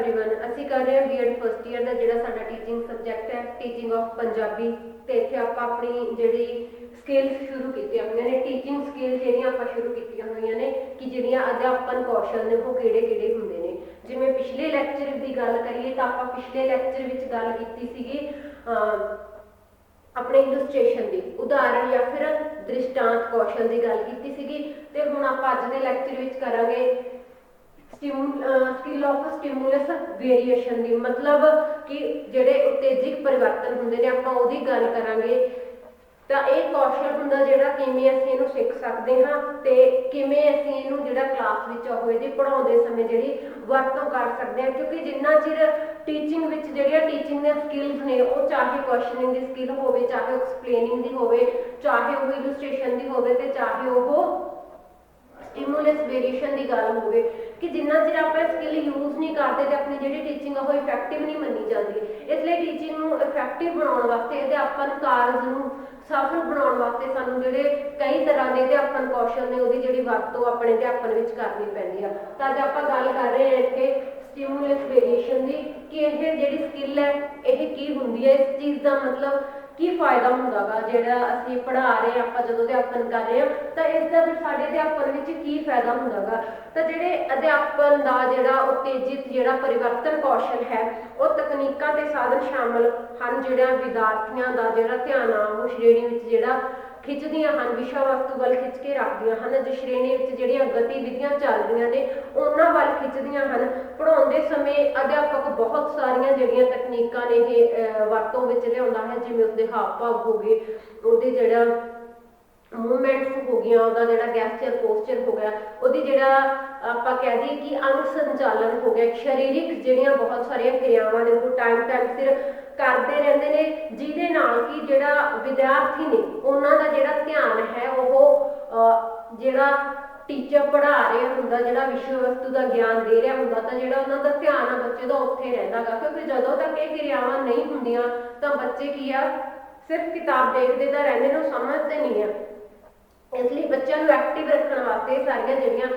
Everyone ਅਸੀਂ ਕਰ ਰਹੇ ਹਾਂ ਬੀਐਡ ਫਸਟ ਈਅਰ ਦਾ ਜਿਹੜਾ ਸਾਡਾ ਟੀਚਿੰਗ ਸਬਜੈਕਟ ਹੈ ਟੀਚਿੰਗ ਆਫ ਪੰਜਾਬੀ ਤੇ ਇੱਥੇ ਆਪਾਂ ਆਪਣੀ ਜਿਹੜੀ ਸਕਿੱਲਸ ਸ਼ੁਰੂ ਕੀਤੀਆਂ ਹੋਈਆਂ ਨੇ ਟੀਚਿੰਗ ਸਕਿੱਲ ਜਿਹੜੀਆਂ ਆਪਾਂ ਸ਼ੁਰੂ ਕੀਤੀਆਂ ਹੋਈਆਂ ਨੇ ਕਿ ਜਿਹੜੀਆਂ ਅਧਿਆਪਨ ਕੌਸ਼ਲ ਨੇ ਉਹ ਕਿਹੜੇ-ਕਿਹੜੇ ਹੁੰਦੇ ਨੇ। ਜਿਵੇਂ ਪਿਛਲੇ ਲੈਕਚਰ ਦੀ ਗੱਲ ਕਰੀਏ ਤਾਂ ਆਪਾਂ ਪਿਛਲੇ ਲੈਕਚਰ ਵਿੱਚ ਗੱਲ ਕੀਤੀ ਸੀਗੀ अपने इलस्ट्रेशन की उदाहरण या फिर दृष्टांत कौशल की गल की सी। तो हुण आपां अज दे लैक्चर विच करांगे स्किल ऑफ स्टिमुलस वेरीएशन की, मतलब कि जिहड़े उत्तेजिक परिवर्तन हुंदे ने आपां उहदी गल करांगे। तो यह कौशल हुंदा जिहड़ा किवें असीं इहनूं सीख सकदे हां ते किवें असीं इहनूं जिहड़ा क्लास विच होए पढ़ाउंदे समय जिहड़ी वरतों कर सकदे हां, क्योंकि जिन्ना चिर टीचिंग विच जिहड़ियां टीचिंग दी स्किल्स ने वो चाहे क्वेश्चनिंग की स्किल होवे, चाहे एक्सप्लेनिंग की होवे, चाहे वो इलस्ट्रेशन की होवे ते चाहे वो स्टिमुलस वेरीएशन की गल होवे कि जिन्ना चिर आप स्किल यूज नहीं करते तो अपनी जी टीचिंग है वो इफेक्टिव नहीं मनी जाती। इसलिए टीचिंग को इफेक्टिव बनाने वास्ते अध्यापन कार्य सफल बनाने वास्ते सानू जिहड़े कई तरह के अध्यापन कौशल ने उहदी जिहड़ी वरतों अपने अध्यापन विच करनी पैंदी है। तो अज आपां गल कर रहे हैं इत्थे स्टिमुलस वेरीएशन की कि यह जिहड़ी स्किल है यह की हुंदी है, इस चीज़ का मतलब की फायदा होंदा गा जिहड़ा असीं पढ़ा रहे हैं आपां जदों अध्यापन कर रहे हैं तो इसका फिर साडे अध्यापन विच की फायदा होंदा गा। तो जिहड़े अध्यापन दा जिहड़ा उत्तेजित जिहड़ा परिवर्तन कौशल है वो तकनीकां ते साधन शामिल हन जिहड़ा विद्यार्थियों का जिहड़ा ध्यान आ वो श्रेणी विच जिहड़ा खिੱਚਦੀਆਂ ਹਨ, विषय वस्तु ਵੱਲ खिੱਚ के रखदियां ਹਨ। जो श्रेणी ਵਿੱਚ ਜਿਹੜੀਆਂ गतिविधियां ਚੱਲ ਰਹੀਆਂ ਨੇ ਉਹਨਾਂ ਵੱਲ ਖਿੱਚਦੀਆਂ ਹਨ। ਪੜਾਉਂਦੇ ਸਮੇਂ ਅਧਿਆਪਕ ਬਹੁਤ ਸਾਰੀਆਂ ਜਿਹੜੀਆਂ ਤਕਨੀਕਾਂ ਨੇ ਇਹ ਵਰਤੋਂ ਵਿੱਚ ਲਿਆਉਂਦਾ ਹੈ, ਜਿਵੇਂ ਉਸਦੇ ਹਾਵ ਭਾਵ ਹੋ ਗਏ, ਉਹਦੇ ਜਿਹੜਾ मूवमेंट्स हो गया, ਉਹਦਾ ਜਿਹੜਾ ਗੈਸਚਰ ਪੋਸਚਰ ਹੋ ਗਿਆ, ਉਹਦੀ ਜਿਹੜਾ ਆਪਾਂ ਕਹਿ ਦਈਏ ਕਿ ਅੰਗ ਸੰਚਾਲਨ ਹੋ ਗਿਆ, ਸਰੀਰਕ ਜਿਹੜੀਆਂ ਬਹੁਤ ਸਾਰੀਆਂ ਕਿਰਿਆਵਾਂ ਨੇ ਉਹ ਟਾਈਮ ਸਿਰ ਕਰਦੇ ਰਹਿੰਦੇ ਨੇ, ਜਿਹਦੇ ਨਾਲ ਕਿ ਜਿਹੜਾ ਵਿਦਿਆਰਥੀ ਨੇ ਉਹਨਾਂ ਦਾ ਜਿਹੜਾ ਧਿਆਨ ਹੈ ਉਹ ਜਿਹੜਾ टीचर पढ़ा रहा होंगे, जो विषय वस्तु का ज्ञान दे रहा होंगे तो जो उन्होंने ध्यान है बच्चे का उत्थे रहिंदा गा, क्योंकि जदों तक ये क्रियावां नहीं होंदियां तो बच्चे की आ सिर्फ किताब देखते तो रहंदे ने, समझते नहीं है। इसलिए बच्चों को एक्टिव रखने वास्ते सारिया जिहड़ियां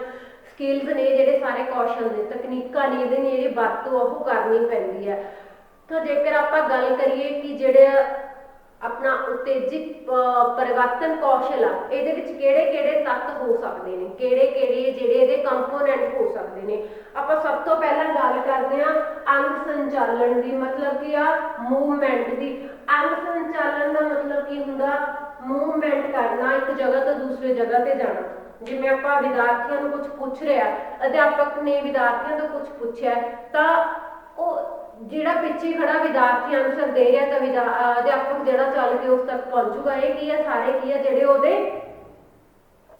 स्किल्स ने, जिहड़े सारे कौशल ने, तकनीकां ने, इहदी जिहड़ी वरतों वो करनी पैंदी है। तो जेकर आपां गल करिए कि जिहड़े अपना उत्तेजित परिवर्तन कौशल आ इहदे विच किहड़े-किहड़े तत्त हो सकते हैं, किहड़े-किहड़े जिहड़े इहदे कंपोनेंट हो सकते हैं। आपां सब तो पहला गल करते हैं अंग संचालन की, मतलब कि आ मूवमेंट की। अंग संचालन का मतलब की हुंदा मूवमेंट करना, एक जगह तो दूसरी जगह पर जाना। जिवें आपां विद्यार्थियों को कुछ पूछ रहा, अध्यापक ने विद्यार्थियों को कुछ पूछा तो जिहड़ा पिछे खड़ा विद्यार्थी आंसर दे रहा तो अध्यापक जिहड़ा चल के उस तक पहुंचूगा। ये की है सारे की है जिहड़े उहदे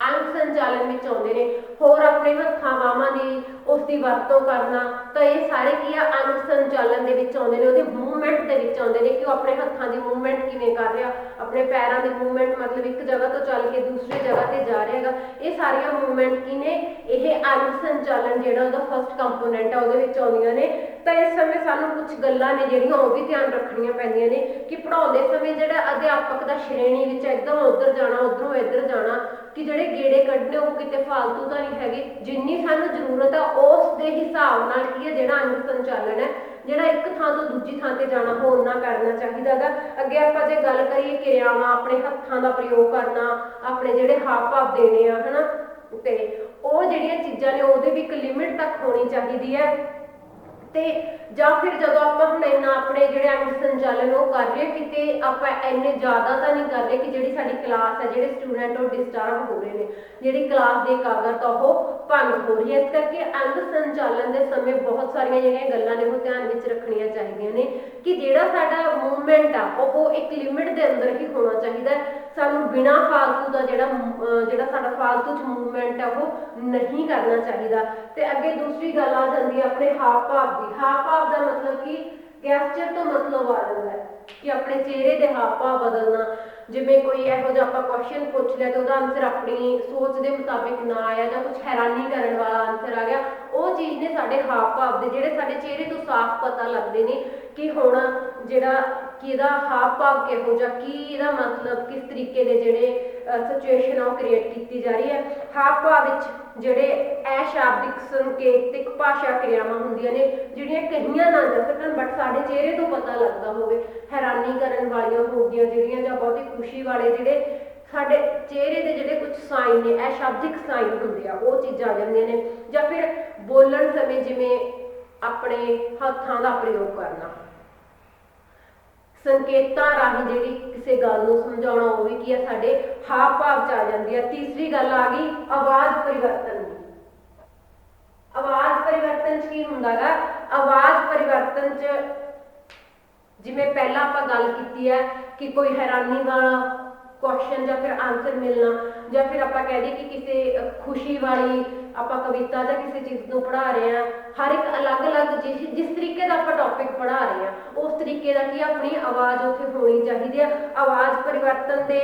अंग संचालन में आउंदे ने। होर अपने हत्थां बाहां दी उसकी वरतों करना, तो ये सारे की है अंग संचालन दे विच आउंदे ने, उहदे मूवमेंट दे विच आउंदे ने कि अपने हत्थां दी मूवमेंट किवें कर रहा, अपने पैरों की मूवमेंट मतलब एक जगह तो चल के दूसरी जगह पर जा रहा है। ये सारिया मूवमेंट की ने, यह अंग संचालन जिहड़ा उहदा फस्ट कंपोनेंट है उहदे विच आउंदियां ने। तो इस समय सानू कुछ गल्लां ने जिहड़ियां वो भी ध्यान रखनियां पैंदियां ने कि पढ़ाउंदे समय जिहड़ा अध्यापक दा श्रेणी विच इधरों उधर जाना, उधरों इधर जाना, कि जिहड़े गेड़े कड्ढने वो किते फालतू तो नहीं हैगे, जिन्नी सानू जरूरत है उस दे हिसाब नाल की है जिहड़ा अंग संचालन है जिहड़ा एक थां तो दूजी थां ते जाना हो उन्ना करना चाहिदा गा। अगे आपां जे गल करिए किरियावां, अपने हत्थां दा प्रयोग करना, अपने जिहड़े हाव भाव देने आ है ना, ते वो जिहड़ियां चीज़ां ने उहदे भी एक लिमिट तक होनी चाहिदी है। तो ਜਾਂ फिर जो आप हम इन्ना अपने जो अंग संचालन वो कर रहे किते आप इन्ने ज़्यादा तो नहीं कर रहे कि जी साडी क्लास है, जो स्टूडेंट वो डिस्टर्ब हो रहे हैं, जी क्लास की एकाग्रता वो भंग हो रही है। इस करके अंग संचालन के समय बहुत सारिया जो गल्लां ने वो ध्यान में रखनिया चाहिए ने कि जिहड़ा साडा मूवमेंट आ वो एक लिमिट के अंदर ही होना चाहिए। सानू बिना फालतू का जिहड़ा साडा फालतू च मूवमेंट है वो नहीं करना चाहिए। तो अगे दूसरी गल आ जाती है अपने हाव भाव की। हाव भाव का मतलब कि गैस्चर तो मतलब आ जाता है कि अपने चेहरे के हाव भाव बदलना। जिवें कोई इहो जिहा आपां क्वेश्चन पूछ लिया तो उसका आंसर अपनी सोच के मुताबिक ना आया, या कुछ हैरानी करने वाला आंसर आ गया, वो चीज़ ने साडे हाव भाव के जिहड़े साडे चेहरे तो साफ पता लगते हैं कि हुण जिहड़ा कि इहदा हाव भाव किहो जिहा, की इहदा मतलब किस तरीके के जिहड़े सिचुएशन आ क्रिएट की जा रही है। हाव भाव विच ਜਿਹੜੇ ਅਸ਼ਾਬਦਿਕ ਸੰਕੇਤਿਕ ਭਾਸ਼ਾ ਕਿਰਿਆਵਾਂ ਹੁੰਦੀਆਂ ਨੇ ਜਿਹੜੀਆਂ ਕਹੀਆਂ ਨਾ ਜਾ ਸਕਣ ਬਟ ਸਾਡੇ ਚਿਹਰੇ ਤੋਂ ਪਤਾ ਲੱਗਦਾ ਹੋਵੇ, ਹੈਰਾਨੀ ਕਰਨ ਵਾਲੀਆਂ ਹੋ ਗਈਆਂ ਜਿਹੜੀਆਂ, ਜਾਂ ਬਹੁਤੀ ਖੁਸ਼ੀ ਵਾਲੇ ਜਿਹੜੇ ਸਾਡੇ ਚਿਹਰੇ ਦੇ ਜਿਹੜੇ ਕੁਝ ਸਾਈਨ ਨੇ, ਅਸ਼ਾਬਦਿਕ ਸਾਈਨ ਹੁੰਦੇ ਆ, ਉਹ ਚੀਜ਼ਾਂ ਆ ਜਾਂਦੀਆਂ ਨੇ। ਜਾਂ ਫਿਰ ਬੋਲਣ ਸਮੇਂ ਜਿਵੇਂ ਆਪਣੇ ਹੱਥਾਂ ਦਾ ਪ੍ਰਯੋਗ ਕਰਨਾ, ਸੰਕੇਤਾਂ ਰਾਹੀਂ ਜਿਹੜੀ ਕਿਸੇ ਗੱਲ ਨੂੰ ਸਮਝਾਉਣਾ, ਉਹ ਵੀ ਕੀ ਆ ਸਾਡੇ ਹਾਵ ਭਾਵ ਚ ਆ ਜਾਂਦੀ ਆ। ਤੀਸਰੀ ਗੱਲ ਆ ਗਈ ਆਵਾਜ਼ ਪਰਿਵਰਤਨ ਦੀ। ਆਵਾਜ਼ ਪਰਿਵਰਤਨ ਚ ਕੀ ਹੁੰਦਾ ਗਾ? ਆਵਾਜ਼ ਪਰਿਵਰਤਨ ਚ ਜਿਵੇਂ ਪਹਿਲਾਂ ਆਪਾਂ ਗੱਲ ਕੀਤੀ ਹੈ ਕਿ ਕੋਈ ਹੈਰਾਨੀ ਵਾਲਾ ਕੁਐਸਚਨ ਜਾਂ ਫਿਰ ਆਨਸਰ ਮਿਲਣਾ, ਜਾਂ ਫਿਰ ਆਪਾਂ ਕਹਿ ਦਈਏ ਕਿ ਕਿਸੇ ਖੁਸ਼ੀ ਵਾਲੀ ਆਪਾਂ ਕਵਿਤਾ ਜਾਂ ਕਿਸੇ ਚੀਜ਼ ਨੂੰ ਪੜ੍ਹਾ ਰਹੇ ਹਾਂ, ਹਰ ਇੱਕ ਅਲੱਗ-ਅਲੱਗ ਜਿਸ ਤਰੀਕੇ ਦਾ ਆਪਾਂ ਟੌਪਿਕ ਪੜ੍ਹਾ ਰਹੇ ਹਾਂ ਉਸ ਤਰੀਕੇ ਦਾ ਕੀ ਆਪਣੀ ਆਵਾਜ਼ ਉੱਥੇ ਹੋਣੀ ਚਾਹੀਦੀ ਆ। ਆਵਾਜ਼ ਪਰਿਵਰਤਨ ਦੇ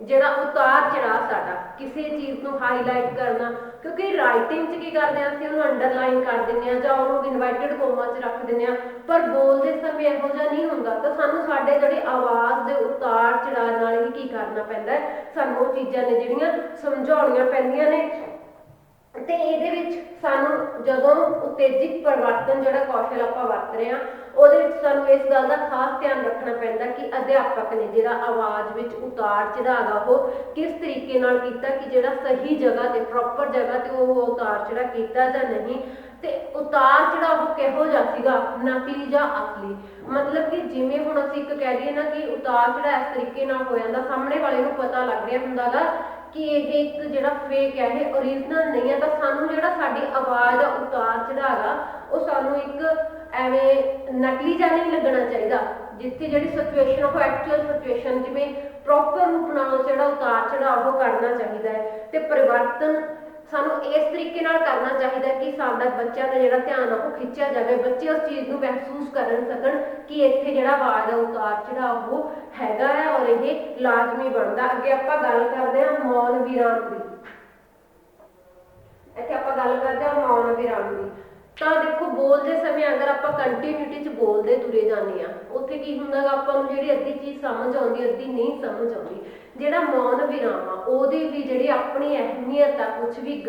ਜਿਹੜਾ ਉਤਾਰ ਚੜਾਅ ਸਾਡਾ ਕਿਸੇ ਚੀਜ਼ ਨੂੰ ਹਾਈਲਾਈਟ ਕਰਨਾ, ਕਿਉਂਕਿ ਰਾਈਟਿੰਗ 'ਚ ਕੀ ਕਰਦੇ ਹਾਂ ਅਸੀਂ ਉਹਨੂੰ ਅੰਡਰਲਾਈਨ ਕਰ ਦਿੰਦੇ ਹਾਂ ਜਾਂ ਉਹਨੂੰ ਇਨਵਰਟਡ ਕੋਮਾ 'ਚ ਰੱਖ ਦਿੰਦੇ ਹਾਂ, ਪਰ ਬੋਲਦੇ ਸਮੇਂ ਇਹੋ ਜਿਹਾ ਨਹੀਂ ਹੁੰਦਾ। ਤਾਂ ਸਾਨੂੰ ਸਾਡੇ ਜਿਹੜੀ ਆਵਾਜ਼ ਦੇ ਉਤਾਰ ਚੜਾਅ ਨਾਲ ਹੀ ਕੀ ਕਰਨਾ ਪੈਂਦਾ, ਸਾਨੂੰ ਉਹ ਚੀਜ਼ਾਂ ਨੇ ਜਿਹੜੀਆਂ ਸਮਝਾਉਣੀਆਂ ਪੈਂਦੀਆਂ ਨੇ। ਤੇ ਇਹਦੇ ਵਿੱਚ ਸਾਨੂੰ ਜਦੋਂ ਉਤੇਜਿਤ ਪਰਿਵਰਤਨ ਜਿਹੜਾ ਕੌਸ਼ਲ ਆਪਾਂ ਵਰਤ ਰਹੇ ਹਾਂ ਉਹਦੇ ਵਿੱਚ ਸਾਨੂੰ ਇਸ ਗੱਲ ਦਾ ਖਾਸ ਧਿਆਨ ਰੱਖਣਾ ਪੈਂਦਾ ਕਿ ਅਧਿਆਪਕ ਨੇ ਜਿਹੜਾ ਆਵਾਜ਼ ਵਿੱਚ ਉਤਾਰ ਚੜਾਅ ਗਾ ਉਹ ਕਿਸ ਤਰੀਕੇ ਨਾਲ ਕੀਤਾ, ਕਿ ਜਿਹੜਾ ਸਹੀ ਜਗ੍ਹਾ ਤੇ ਪ੍ਰੋਪਰ ਜਗ੍ਹਾ ਤੇ ਉਹ ਉਤਾਰ ਚੜਾਅ ਕੀਤਾ ਜਾਂ ਨਹੀਂ, ਤੇ ਉਤਾਰ ਚੜਾਅ ਉਹ ਕਿਹੋ ਜਿਹਾ ਸੀਗਾ, ਨਕਲੀ ਜਾਂ ਅਸਲੀ। ਮਤਲਬ ਕਿ ਜਿਵੇਂ ਹੁਣ ਅਸੀਂ ਇੱਕ ਕਹਿ ਦਈਏ ਨਾ ਕਿ ਉਤਾਰ ਚੜਾਅ ਇਸ ਤਰੀਕੇ ਨਾਲ ਹੋ ਜਾਂਦਾ, ਸਾਹਮਣੇ ਵਾਲੇ ਨੂੰ ਪਤਾ ਲੱਗ ਰਿਹਾ ਹੁੰਦਾ ਗਾ ਕਿ ਇਹ ਇੱਕ ਜਿਹੜਾ ਫੇਕ ਹੈ, ਇਹ ਓਰੀਜਨਲ ਨਹੀਂ ਹੈ, ਤਾਂ ਸਾਨੂੰ ਜਿਹੜਾ ਸਾਡੀ ਆਵਾਜ਼ ਦਾ ਉਤਾਰ ਚੜਾਅ ਗਾ ਉਹ ਸਾਨੂੰ ਇੱਕ ਐਵੇਂ ਨਕਲੀ ਜਿਹਾ ਨਹੀਂ ਲੱਗਣਾ ਚਾਹੀਦਾ, ਜਿੱਥੇ ਜਿਹੜੀ ਸਿਚੁਏਸ਼ਨ ਉਹ ਐਕਚੁਅਲ ਸਿਚੁਏਸ਼ਨ ਜਿਵੇਂ ਪ੍ਰੋਪਰ ਰੂਪ ਨਾਲ ਜਿਹੜਾ ਉਤਾਰ ਚੜਾਅ ਉਹ ਕਰਨਾ ਚਾਹੀਦਾ ਹੈ। ਤੇ ਪਰਿਵਰਤਨ ਸਾਨੂੰ ਇਸ ਤਰੀਕੇ ਨਾਲ ਕਰਨਾ ਚਾਹੀਦਾ ਕਿ ਸਾਡਾ ਬੱਚਿਆਂ ਦਾ ਜਿਹੜਾ ਧਿਆਨ ਆ ਉਹ ਖਿੱਚਿਆ ਜਾਵੇ, ਬੱਚੇ ਉਸ ਚੀਜ਼ ਨੂੰ ਮਹਿਸੂਸ ਕਰਨ ਸਕਣ ਕਿ ਇੱਥੇ ਜਿਹੜਾ ਆਵਾਜ਼ ਦਾ ਉਤਾਰ ਚੜਾਅ ਉਹ ਹੈਗਾ ਹੈ ਔਰ ਇਹ ਲਾਜ਼ਮੀ ਬਣਦਾ। ਅੱਗੇ ਆਪਾਂ ਗੱਲ ਕਰਦੇ ਹਾਂ ਮੌਨ ਵਿਰਾਮ ਦੀ। ਇੱਥੇ ਆਪਾਂ ਗੱਲ ਕਰਦੇ ਹਾਂ ਮੌਨ ਵਿਰਾਮ ਦੀ। ਤਾਂ ਦੇਖੋ ਬੋਲਦੇ ਸਮੇਂ ਅਗਰ ਆਪਾਂ ਕੰਟੀਨਿਊਟੀ 'ਚ ਬੋਲਦੇ ਤੁਰੇ ਜਾਂਦੇ ਆ, ਉੱਥੇ ਕੀ ਹੁੰਦਾ ਗਾ ਆਪਾਂ ਨੂੰ ਜਿਹੜੀ ਅੱਧੀ ਚੀਜ਼ ਸਮਝ ਆਉਂਦੀ ਅੱਧੀ ਨਹੀਂ ਸਮਝ ਆਉਂਦੀ। ਜਿਹੜਾ ਮੌਨ ਵਿਰਾਮ ਆ ਉਹਦੀ ਵੀ ਜਿਹੜੀ ਆਪਣੀ ਅਹਿਮੀਅਤ ਆ, ਕੁਝ ਵੀ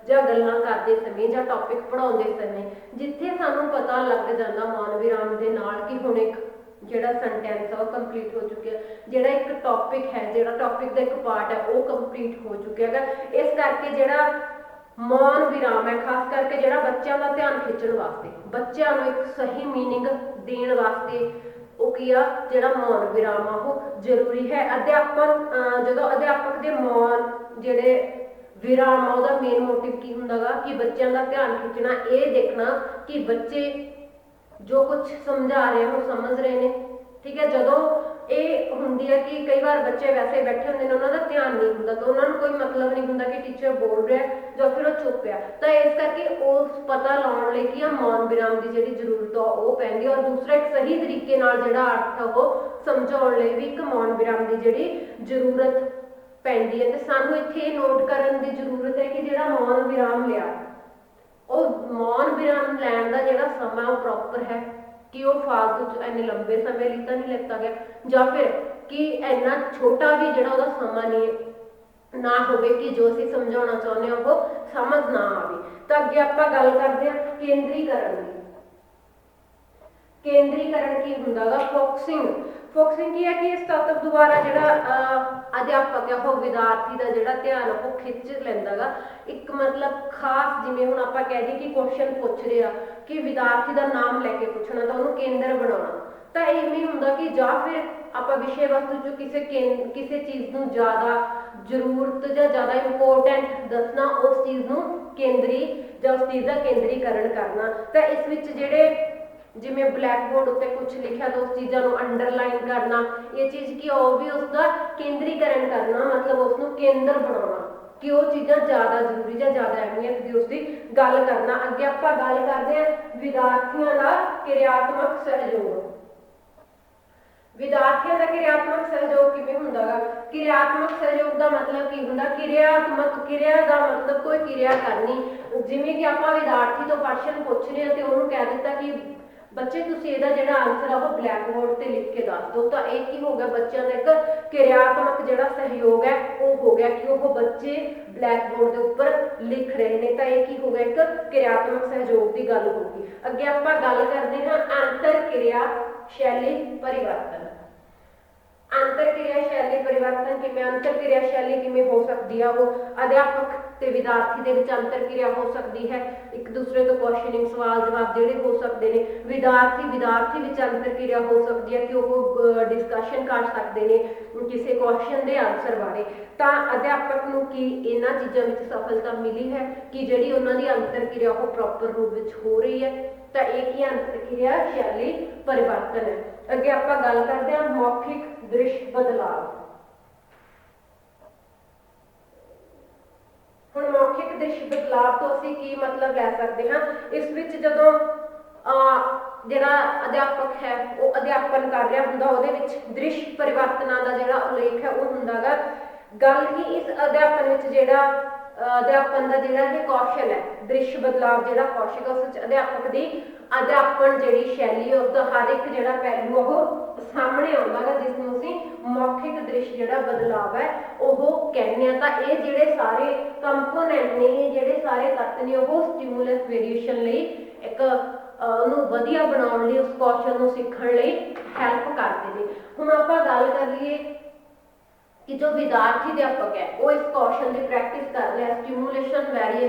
ਜਾਂ ਗੱਲਾਂ ਕਰਦੇ ਸਮੇਂ ਜਾਂ ਟੌਪਿਕ ਪੜ੍ਹਾਉਂਦੇ ਸਮੇਂ ਜਿੱਥੇ ਸਾਨੂੰ ਪਤਾ ਲੱਗ ਜਾਂਦਾ ਮੌਨ ਵਿਰਾਮ ਦੇ ਨਾਲ ਕਿ ਹੁਣ ਇੱਕ ਜਿਹੜਾ ਸੈਂਟੈਂਸ ਆ ਉਹ ਕੰਪਲੀਟ ਹੋ ਚੁੱਕਿਆ, ਜਿਹੜਾ ਇੱਕ ਟੌਪਿਕ ਹੈ, ਜਿਹੜਾ ਟੌਪਿਕ ਦਾ ਇੱਕ ਪਾਰਟ ਹੈ ਉਹ ਕੰਪਲੀਟ ਹੋ ਚੁੱਕਿਆ ਹੈਗਾ। ਇਸ ਕਰਕੇ ਜਿਹੜਾ ਮੌਨ ਵਿਰਾਮ ਹੈ ਖਾਸ ਕਰਕੇ ਜਿਹੜਾ ਬੱਚਿਆਂ ਦਾ ਧਿਆਨ ਖਿੱਚਣ ਵਾਸਤੇ, ਬੱਚਿਆਂ ਨੂੰ ਇੱਕ ਸਹੀ ਮੀਨਿੰਗ ਦੇਣ ਵਾਸਤੇ ਉਹ ਕੀ ਆ ਜਿਹੜਾ ਮੌਨ ਵਿਰਾਮ ਆ ਉਹ ਜ਼ਰੂਰੀ ਹੈ। ਜਦੋਂ ਅਧਿਆਪਕ ਦੇ ਮੌਨ ਜਿਹੜੇ ਵਿਰਾਮ ਆ ਉਹਦਾ ਮੇਨ ਮੋਟਿਵ ਕੀ ਹੁੰਦਾ ਗਾ ਕਿ ਬੱਚਿਆਂ ਦਾ ਧਿਆਨ ਖਿੱਚਣਾ, ਇਹ ਦੇਖਣਾ ਕਿ ਬੱਚੇ ਜੋ ਕੁਝ ਸਮਝਾ ਰਹੇ ਉਹ ਸਮਝ ਰਹੇ ਨੇ, ਠੀਕ ਹੈ। ਜਦੋਂ ਇਹ ਹੁੰਦੀ ਹੈ ਕਿ ਕਈ ਵਾਰ ਬੱਚੇ ਵੈਸੇ ਬੈਠੇ ਹੁੰਦੇ ਨੇ, ਉਹਨਾਂ ਦਾ ਧਿਆਨ ਨਹੀਂ ਹੁੰਦਾ, ਤਾਂ ਉਹਨਾਂ ਨੂੰ ਕੋਈ ਮਤਲਬ ਨਹੀਂ ਹੁੰਦਾ ਕਿ ਟੀਚਰ ਬੋਲ ਰਿਹਾ ਜਾਂ ਫਿਰ ਉਹ ਚੁੱਪ ਆ, ਤਾਂ ਇਸ ਕਰਕੇ ਉਸ ਪਤਾ ਲਾਉਣ ਲਈ ਕੀ ਆ ਮੌਨ ਵਿਰਾਮ ਦੀ ਜਿਹੜੀ ਜ਼ਰੂਰਤ ਆ ਉਹ ਪੈਂਦੀ ਹੈ। ਔਰ ਦੂਸਰਾ ਇੱਕ ਸਹੀ ਤਰੀਕੇ ਨਾਲ ਜਿਹੜਾ ਅਰਥ ਆ ਉਹ ਸਮਝਾਉਣ ਲਈ ਵੀ ਇੱਕ ਮੌਨ ਵਿਰਾਮ ਦੀ ਜਿਹੜੀ ਜ਼ਰੂਰਤ ਪੈਂਦੀ ਹੈ। ਤੇ ਸਾਨੂੰ ਇੱਥੇ ਇਹ ਨੋਟ ਕਰਨ ਦੀ ਜ਼ਰੂਰਤ ਹੈ ਕਿ ਜਿਹੜਾ ਮੌਨ ਵਿਰਾਮ ਲਿਆ ਉਹ ਮੌਨ ਵਿਰਾਮ ਲੈਣ ਦਾ ਜਿਹੜਾ ਸਮਾਂ ਉਹ ਪ੍ਰੋਪਰ ਹੈ, ਕਿ ਉਹ ਫਾਲਤੂ ਚ ਇੰਨੇ ਲੰਬੇ ਸਮੇਂ ਲਈ ਤਾਂ ਨਹੀਂ ਲਿੱਤਾ ਗਿਆ, ਜਾਂ ਫਿਰ ਕਿ ਇੰਨਾ ਛੋਟਾ ਵੀ ਜਿਹੜਾ ਉਹਦਾ ਸਮਾਂ ਨਹੀਂ ਨਾ ਹੋਵੇ ਕਿ ਜੋ ਅਸੀਂ ਸਮਝਾਉਣਾ ਚਾਹੁੰਦੇ ਹਾਂ ਉਹ ਸਮਝ ਨਾ ਆਵੇ। ਤਾਂ ਅੱਗੇ ਆਪਾਂ ਗੱਲ ਕਰਦੇ ਹਾਂ ਕੇਂਦਰੀਕਰਨ ਦੀ। ਕੇਂਦਰੀਕਰਨ ਕੀ ਹੁੰਦਾ ਗਾ? ਫੋਕਸਿੰਗ ਕੀ ਹੈ ਕਿ ਇਸ ਤੱਤ ਦੁਆਰਾ ਜਿਹੜਾ ਅਧਿਆਪਕ ਹੈ ਉਹ ਵਿਦਿਆਰਥੀ ਦਾ ਜਿਹੜਾ ਧਿਆਨ ਉਹ ਖਿੱਚ ਲੈਂਦਾ ਗਾ। ਇੱਕ ਮਤਲਬ ਖਾਸ ਜਿਵੇਂ ਹੁਣ ਆਪਾਂ ਕਹਿ ਦਈਏ ਕਿ ਕੁਐਸਚਨ ਪੁੱਛ ਰਹੇ ਆ ਕਿ ਵਿਦਿਆਰਥੀ ਦਾ ਨਾਮ ਲੈ ਕੇ ਪੁੱਛਣਾ, ਤਾਂ ਉਹਨੂੰ ਕੇਂਦਰ ਬਣਾਉਣਾ। ਤਾਂ ਇਵੇਂ ਹੁੰਦਾ ਕਿ ਜਾਂ ਫਿਰ ਆਪਾਂ ਵਿਸ਼ੇ ਵਸਤੂ ਚੋਂ ਕਿਸੇ ਚੀਜ਼ ਨੂੰ ਜ਼ਿਆਦਾ ਜ਼ਰੂਰਤ ਜਾਂ ਜ਼ਿਆਦਾ ਇੰਪੋਰਟੈਂਟ ਦੱਸਣਾ, ਉਸ ਚੀਜ਼ ਨੂੰ ਕੇਂਦਰੀ ਜਾਂ ਉਸ ਚੀਜ਼ ਦਾ ਕੇਂਦਰੀਕਰਨ ਕਰਨਾ। ਤਾਂ ਇਸ ਵਿੱਚ ਜਿਹੜੇ ਜਿਵੇਂ ਬਲੈਕ ਬੋਰਡ ਉੱਤੇ ਕੁਝ ਲਿਖਿਆ ਤਾਂ ਉਸ ਚੀਜ਼ਾਂ ਨੂੰ ਅੰਡਰਲਾਈਨ ਕਰਨਾ, ਇਹ ਚੀਜ਼ ਕੀ ਉਹ ਵੀ ਉਸਦਾ ਕੇਂਦਰੀਕਰਨ ਕਰਨਾ, ਮਤਲਬ ਉਸਨੂੰ ਕੇਂਦਰ ਬਣਾਉਣਾ ਕਿ ਉਹ ਚੀਜ਼ਾਂ ਜ਼ਿਆਦਾ ਜ਼ਰੂਰੀ ਜਾਂ ਜ਼ਿਆਦਾ ਅਹਿਮੀਅਤ ਦੀ ਉਸਦੀ ਗੱਲ ਕਰਨਾ। ਅੱਗੇ ਆਪਾਂ ਗੱਲ ਕਰਦੇ ਹਾਂ ਵਿਦਿਆਰਥੀਆਂ ਦਾ ਕਿਰਿਆਤਮਕ ਸਹਿਯੋਗ। ਵਿਦਿਆਰਥੀਆਂ ਦਾ ਕਿਰਿਆਤਮਕ ਸਹਿਯੋਗ ਕਿਵੇਂ ਹੁੰਦਾ ਗਾ? ਕਿਰਿਆਤਮਕ ਸਹਿਯੋਗ ਦਾ ਮਤਲਬ ਕੀ ਹੁੰਦਾ? ਕਿਰਿਆ ਦਾ ਮਤਲਬ ਕੋਈ ਕਿਰਿਆ ਕਰਨੀ। ਜਿਵੇਂ ਕਿ ਆਪਾਂ ਵਿਦਿਆਰਥੀ ਤੋਂ ਪ੍ਰਸ਼ਨ ਪੁੱਛ ਰਹੇ ਹਾਂ ਤੇ ਉਹਨੂੰ ਕਹਿ ਦਿੱਤਾ ਕਿ ਬੱਚੇ ਤੁਸੀਂ ਇਹਦਾ ਜਿਹੜਾ ਆਨਸਰ ਆ ਉਹ ਬਲੈਕ ਬੋਰਡ ਤੇ ਲਿਖ ਕੇ ਦੱਸ ਦਿਓ। ਤਾਂ ਇਹ ਕੀ ਹੋ ਗਿਆ, ਬੱਚਿਆਂ ਦਾ ਇੱਕ ਕਿਰਿਆਤਮਕ ਜਿਹੜਾ ਸਹਿਯੋਗ ਹੈ ਉਹ ਹੋ ਗਿਆ ਕਿ ਉਹ ਬੱਚੇ ਬਲੈਕ ਬੋਰਡ ਦੇ ਉੱਪਰ ਲਿਖ ਰਹੇ ਨੇ। ਤਾਂ ਇਹ ਕੀ ਹੋ ਗਿਆ, ਇੱਕ ਕਿਰਿਆਤਮਕ ਸਹਿਯੋਗ ਦੀ ਗੱਲ ਹੋ ਗਈ। ਅੱਗੇ ਆਪਾਂ ਗੱਲ ਕਰਦੇ ਹਾਂ ਅੰਤਰ ਕਿਰਿਆ ਸ਼ੈਲੀ ਪਰਿਵਰਤਨ। ਅੰਤਰ ਕਿਰਿਆ ਸ਼ੈਲੀ ਪਰਿਵਰਤਨ ਕਿਵੇਂ, ਅੰਤਰ ਕਿਰਿਆ ਸ਼ੈਲੀ ਕਿਵੇਂ ਹੋ ਸਕਦੀ ਆ, ਉਹ ਅਧਿਆਪਕ ਤੇ ਵਿਦਿਆਰਥੀ ਦੇ ਵਿੱਚ ਅੰਤਰ ਕਿਰਿਆ ਹੋ ਸਕਦੀ ਹੈ, ਇੱਕ ਦੂਸਰੇ ਤੋਂ ਕੁਐਸਚਨਿੰਗ ਸਵਾਲ ਜਵਾਬ ਜਿਹੜੇ ਹੋ ਸਕਦੇ ਨੇ, ਵਿਦਿਆਰਥੀ ਵਿੱਚ ਅੰਤਰ ਕਿਰਿਆ ਹੋ ਸਕਦੀ ਹੈ ਕਿ ਉਹ ਡਿਸਕਸ਼ਨ ਕਰ ਸਕਦੇ ਨੇ ਕਿਸੇ ਕੁਐਸਚਨ ਦੇ ਆਨਸਰ ਬਾਰੇ। ਤਾਂ ਅਧਿਆਪਕ ਨੂੰ ਕੀ ਇਹਨਾਂ ਚੀਜ਼ਾਂ ਵਿੱਚ ਸਫਲਤਾ ਮਿਲੀ ਹੈ ਕਿ ਜਿਹੜੀ ਉਹਨਾਂ ਦੀ ਅੰਤਰ ਕਿਰਿਆ ਉਹ ਪ੍ਰੋਪਰ ਰੂਪ ਵਿੱਚ ਹੋ ਰਹੀ ਹੈ। ਤਾਂ ਇਹ ਕੀ ਅੰਤਰ ਕਿਰਿਆ ਸ਼ੈਲੀ ਪਰਿਵਰਤਨ ਹੈ। ਅੱਗੇ ਆਪਾਂ ਗੱਲ ਕਰਦੇ ਹਾਂ ਮੌਖਿਕ ਦ੍ਰਿਸ਼ ਬਦਲਾਵ। ਹੁਣ ਮੌਖਿਕ ਦ੍ਰਿਸ਼ ਬਦਲਾਵ ਤੋਂ ਅਸੀਂ ਕੀ ਮਤਲਬ ਲੈ ਸਕਦੇ ਹਾਂ, ਇਸ ਵਿੱਚ ਜਦੋਂ ਜਿਹੜਾ ਅਧਿਆਪਕ ਹੈ ਉਹ ਅਧਿਆਪਨ ਕਰ ਰਿਹਾ ਹੁੰਦਾ, ਉਹਦੇ ਵਿੱਚ ਦ੍ਰਿਸ਼ ਪਰਿਵਰਤਨਾਂ ਦਾ ਜਿਹੜਾ ਉਲੇਖ ਹੈ ਉਹ ਹੁੰਦਾ ਗਾ। ਗੱਲ ਹੀ ਇਸ ਅਧਿਆਪਨ ਵਿੱਚ ਜਿਹੜਾ ਅਧਿਆਪਨ ਦਾ ਜਿਹੜਾ ਇਹ ਕੌਸ਼ਲ ਹੈ, ਦ੍ਰਿਸ਼ ਬਦਲਾਵ ਜਿਹੜਾ ਕੌਸ਼ਲ ਉਸ ਵਿੱਚ ਅਧਿਆਪਕ ਦੀ ਅਧਿਆਪਨ ਜਿਹੜੀ ਸ਼ੈਲੀ ਹੈ ਉਸਦਾ ਹਰ ਇੱਕ ਜਿਹੜਾ ਪਹਿਲੂ ਉਹ ਸਾਹਮਣੇ ਆਉਂਦਾ ਗਾ, ਜਿਸ ਨੂੰ ਅਸੀਂ ਮੌਖਿਕ ਦ੍ਰਿਸ਼ ਜਿਹੜਾ ਬਦਲਾਵ ਹੈ ਉਹ ਕਹਿੰਦੇ ਆ। ਤਾਂ ਇਹ ਜਿਹੜੇ ਸਾਰੇ ਕੰਪੋਨੈਂਟ ਨੇ, ਇਹ ਜਿਹੜੇ ਸਾਰੇ ਤੱਤ ਨੇ ਉਹ ਸਟਿਮੂਲਸ ਵੇਰੀਏਸ਼ਨ ਲਈ ਇੱਕ ਉਹਨੂੰ ਵਧੀਆ ਬਣਾਉਣ ਲਈ, ਉਸ ਕੌਸ਼ਲ ਨੂੰ ਸਿੱਖਣ ਲਈ ਹੈਲਪ ਕਰਦੇ ਨੇ। ਹੁਣ ਆਪਾਂ ਗੱਲ ਕਰ ਲਈਏ ਕਿ ਜੋ ਵਿਦਿਆਰਥੀ ਅਧਿਆਪਕ ਹੈ ਉਹ ਇਸ ਕੌਸ਼ਲ ਦੀ ਪ੍ਰੈਕਟਿਸ ਕਰ ਰਿਹਾ, ਸਟਿਮੂਲੇਸ਼ਨ